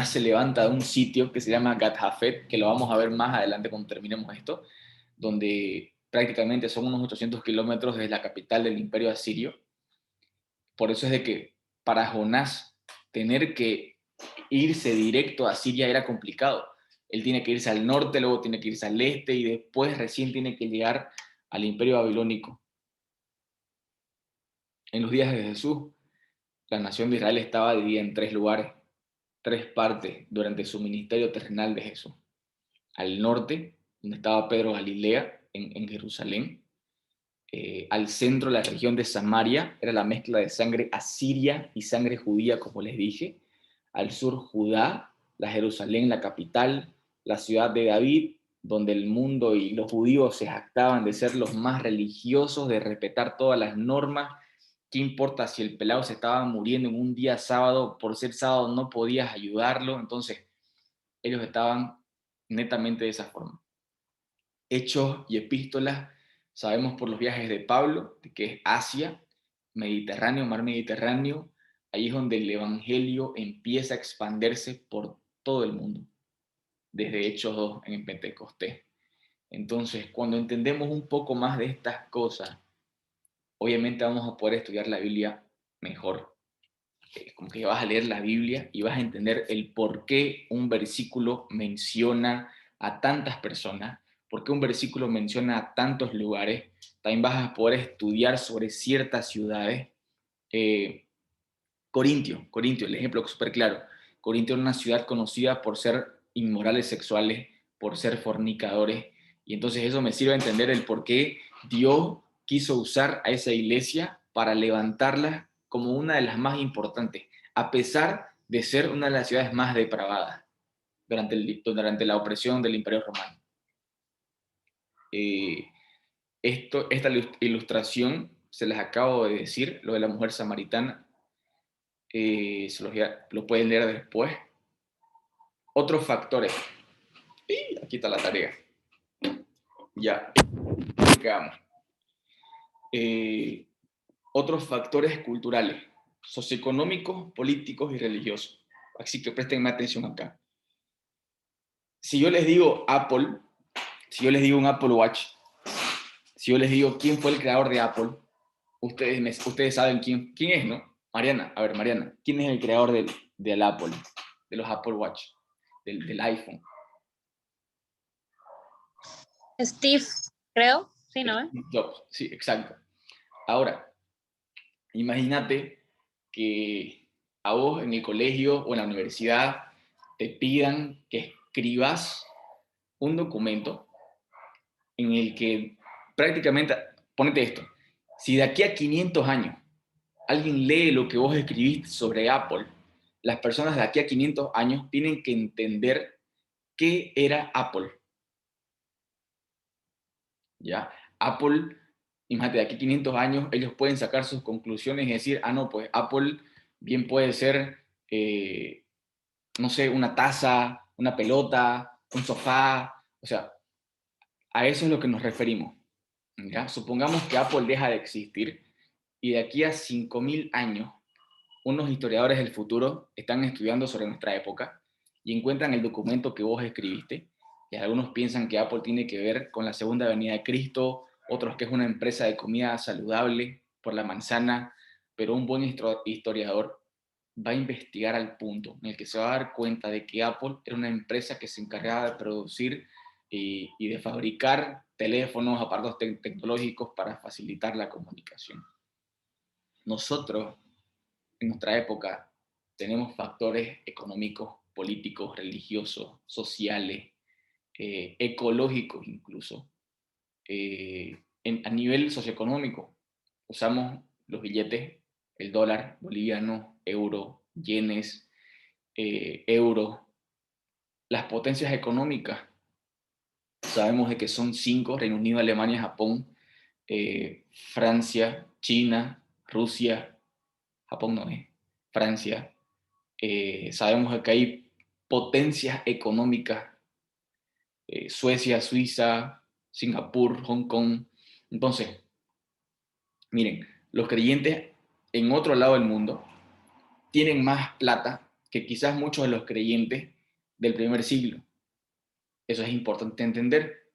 se levanta de un sitio que se llama Gat-Hafet, que lo vamos a ver más adelante cuando terminemos esto, donde prácticamente son unos 800 kilómetros desde la capital del imperio asirio. Por eso es de que para Jonás tener que irse directo a Siria era complicado. Él tiene que irse al norte, luego tiene que irse al este y después recién tiene que llegar al imperio babilónico. En los días de Jesús, la nación de Israel estaba dividida en 3 lugares, 3 partes durante su ministerio terrenal de Jesús. Al norte, donde estaba Pedro Galilea, en Jerusalén. Al centro, la región de Samaria, era la mezcla de sangre asiria y sangre judía, como les dije. Al sur, Judá, la Jerusalén, la capital, la ciudad de David, donde el mundo y los judíos se jactaban de ser los más religiosos, de respetar todas las normas. ¿Qué importa si el pelado se estaba muriendo en un día sábado? Por ser sábado no podías ayudarlo. Entonces, ellos estaban netamente de esa forma. Hechos y epístolas, sabemos por los viajes de Pablo, que es Asia, Mediterráneo, mar Mediterráneo. Ahí es donde el evangelio empieza a expandirse por todo el mundo, desde Hechos 2 en Pentecostés. Entonces, cuando entendemos un poco más de estas cosas, obviamente vamos a poder estudiar la Biblia mejor. Es como que vas a leer la Biblia y vas a entender el por qué un versículo menciona a tantas personas, por qué un versículo menciona a tantos lugares. También vas a poder estudiar sobre ciertas ciudades. Corintio, el ejemplo súper claro. Corintio es una ciudad conocida por ser inmorales sexuales, por ser fornicadores, y entonces eso me sirve a entender el por qué Dios quiso usar a esa iglesia para levantarla como una de las más importantes, a pesar de ser una de las ciudades más depravadas durante la opresión del Imperio Romano. Esta ilustración se las acabo de decir, lo de la mujer samaritana, lo pueden leer después. Otros factores. Aquí está la tarea. Ya, quedamos. Otros factores culturales, socioeconómicos, políticos y religiosos. Así que prestenme atención acá. Si yo les digo Apple, si yo les digo un Apple Watch, si yo les digo quién fue el creador de Apple, ustedes saben quién es, ¿no? Mariana, a ver, Mariana, ¿quién es el creador del Apple, de los Apple Watch, del iPhone?
Steve, creo. Sí, ¿no?
Jobs, sí, exacto. Ahora, imagínate que a vos en el colegio o en la universidad te pidan que escribas un documento en el que prácticamente, ponete esto, si de aquí a 500 años alguien lee lo que vos escribiste sobre Apple, las personas de aquí a 500 años tienen que entender qué era Apple. ¿Ya? Apple, imagínate, de aquí a 500 años ellos pueden sacar sus conclusiones y decir, ah, no, pues Apple bien puede ser, no sé, una taza, una pelota, un sofá, o sea, a eso es lo que nos referimos. ¿Ya? Supongamos que Apple deja de existir y de aquí a 5.000 años, unos historiadores del futuro están estudiando sobre nuestra época y encuentran el documento que vos escribiste, y algunos piensan que Apple tiene que ver con la segunda venida de Cristo, otros que es una empresa de comida saludable por la manzana, pero un buen historiador va a investigar al punto en el que se va a dar cuenta de que Apple era una empresa que se encargaba de producir y de fabricar teléfonos, aparatos tecnológicos para facilitar la comunicación. Nosotros, en nuestra época, tenemos factores económicos, políticos, religiosos, sociales, ecológicos incluso. A nivel socioeconómico, usamos los billetes, el dólar boliviano, euro, yenes, euro. Las potencias económicas, sabemos de que son 5: Reino Unido, Alemania, Japón, Francia, China, Rusia, Japón no es, Francia. Sabemos de que hay potencias económicas, Suecia, Suiza, Singapur, Hong Kong. Entonces, miren, los creyentes en otro lado del mundo tienen más plata que quizás muchos de los creyentes del primer siglo. Eso es importante entender.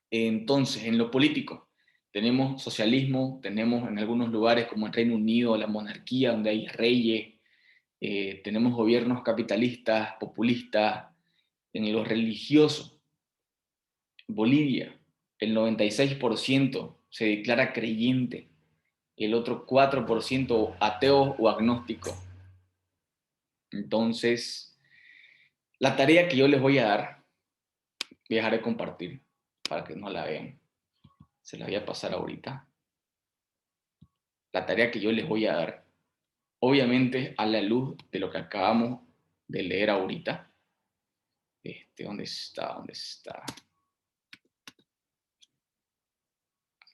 Entonces, en lo político, tenemos socialismo, tenemos en algunos lugares como en Reino Unido la monarquía, donde hay reyes, tenemos gobiernos capitalistas, populistas. En lo religioso, Bolivia, el 96% se declara creyente, el otro 4% ateo o agnóstico. Entonces, la tarea que yo les voy a dar, voy a dejar de compartir para que no la vean. Se la voy a pasar ahorita. La tarea que yo les voy a dar, obviamente a la luz de lo que acabamos de leer ahorita. ¿Dónde está? ¿Dónde está?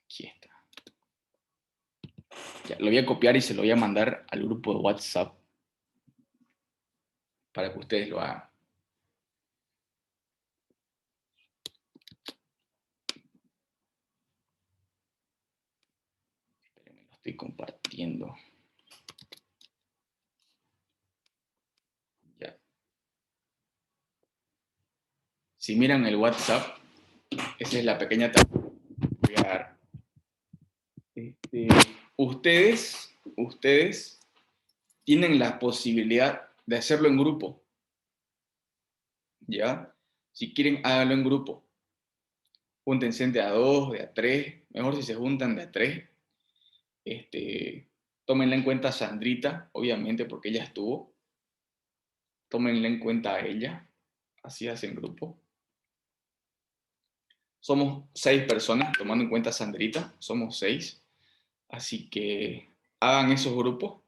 Aquí está. Ya, lo voy a copiar y se lo voy a mandar al grupo de WhatsApp para que ustedes lo hagan. Espérenme, lo estoy compartiendo. Ya. Si miran el WhatsApp, esa es la pequeña tarea que voy a dar. Ustedes tienen la posibilidad de hacerlo en grupo. ¿Ya? Si quieren, háganlo en grupo. Júntense de a 2, de a 3. Mejor si se juntan de a 3. Tómenla en cuenta a Sandrita, obviamente, porque ella estuvo. Tómenla en cuenta a ella. Así hacen grupo. Somos 6 personas, tomando en cuenta a Sandrita. Somos 6. Así que hagan esos grupos.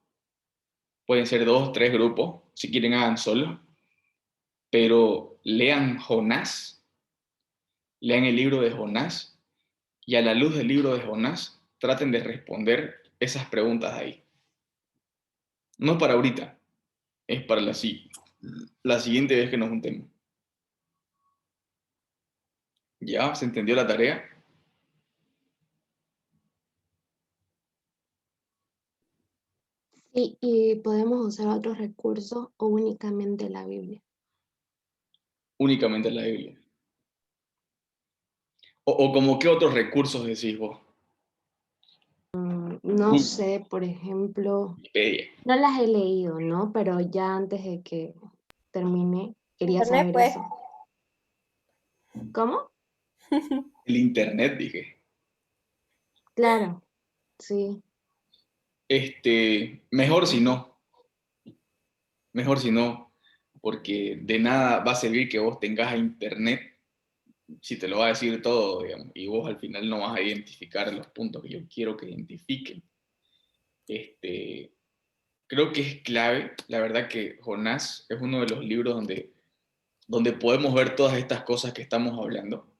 Pueden ser 2, 3 grupos. Si quieren, hagan solo. Pero lean Jonás. Lean el libro de Jonás. Y a la luz del libro de Jonás, traten de responder esas preguntas ahí. No para ahorita. Es para la siguiente vez que nos juntemos. ¿Ya? ¿Se entendió la tarea?
Sí, y podemos usar otros recursos o únicamente la Biblia.
Únicamente la Biblia. O como qué otros recursos decís vos.
No sé, por ejemplo,
Wikipedia.
no las he leído, ¿no? Pero ya antes de que termine, quería
Internet,
saber
pues.
eso. ¿Cómo?
El internet, dije.
Claro, sí.
Mejor si no. Mejor si no. Porque de nada va a servir que vos tengas internet si te lo va a decir todo, digamos, y vos al final no vas a identificar los puntos que yo quiero que identifiquen. Creo que es clave, la verdad que Jonás es uno de los libros donde podemos ver todas estas cosas que estamos hablando,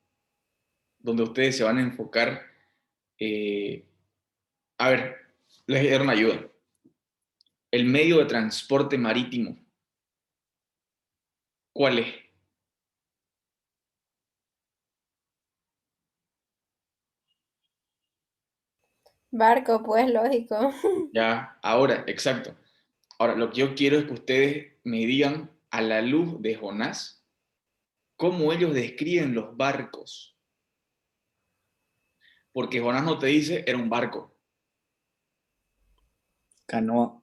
donde ustedes se van a enfocar. A ver, les voy a dar una ayuda. El medio de transporte marítimo, ¿cuál es?
Barco, pues, lógico.
Ya, ahora, exacto. Ahora, lo que yo quiero es que ustedes me digan, a la luz de Jonás, cómo ellos describen los barcos. Porque Jonás no te dice, era un barco.
Canoa.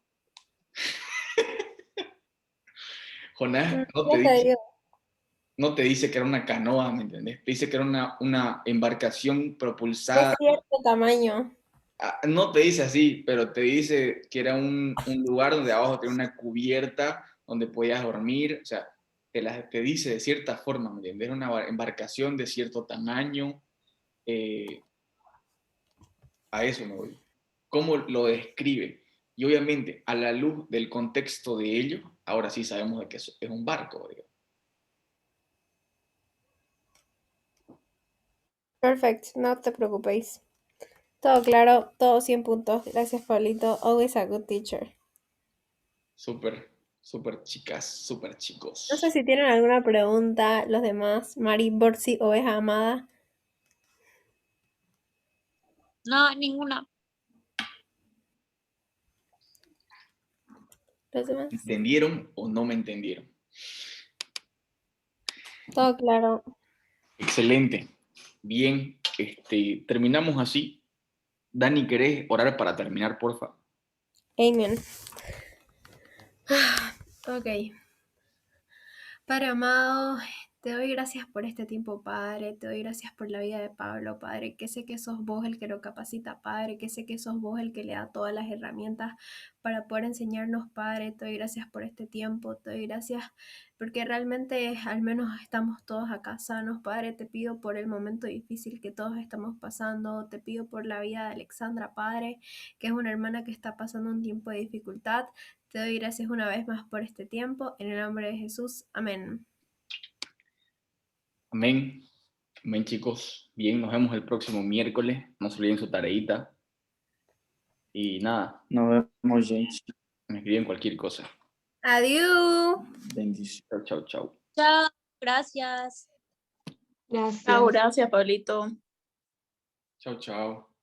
Jonás
Ya te digo.
no te dice que era una canoa, ¿me entendés? Te dice que era una embarcación
De
propulsada.
cierto tamaño.
No te dice así, pero te dice que era un lugar donde abajo tenía una cubierta donde podías dormir. O sea, te dice de cierta forma, ¿me entiendes? Era una embarcación de cierto tamaño. A eso me voy. ¿Cómo lo describe? Y obviamente, a la luz del contexto de ello, ahora sí sabemos de que es un barco, digamos.
Perfecto, no te preocupéis. Todo claro, todo 100 puntos. Gracias, Pablito. Always a good teacher.
Súper, súper chicas, súper chicos.
No sé si tienen alguna pregunta los demás. Mari, Borsi, Oveja Amada.
No, ninguna.
Los demás.
¿Me entendieron o no me entendieron?
Todo claro.
Excelente. Bien, terminamos así. Dani, ¿querés orar para terminar, porfa?
Amen. Ok. Padre amado, te doy gracias por este tiempo, Padre. Te doy gracias por la vida de Pablo, Padre. Que sé que sos vos el que lo capacita, Padre. Que sé que sos vos el que le da todas las herramientas para poder enseñarnos, Padre. Te doy gracias por este tiempo. Te doy gracias porque realmente al menos estamos todos acá sanos, Padre. Te pido por el momento difícil que todos estamos pasando. Te pido por la vida de Alexandra, Padre, que es una hermana que está pasando un tiempo de dificultad. Te doy gracias una vez más por este tiempo. En el nombre de Jesús. Amén.
Amén. Amén, chicos. Bien, nos vemos el próximo miércoles. No se olviden su tareita. Y nada,
Nos vemos, gente.
me escriben cualquier cosa.
Adiós.
Bendiciones.
Chao, chao, chao.
Chao, gracias.
Gracias.
Chao, gracias, Pablito.
Chao, chao.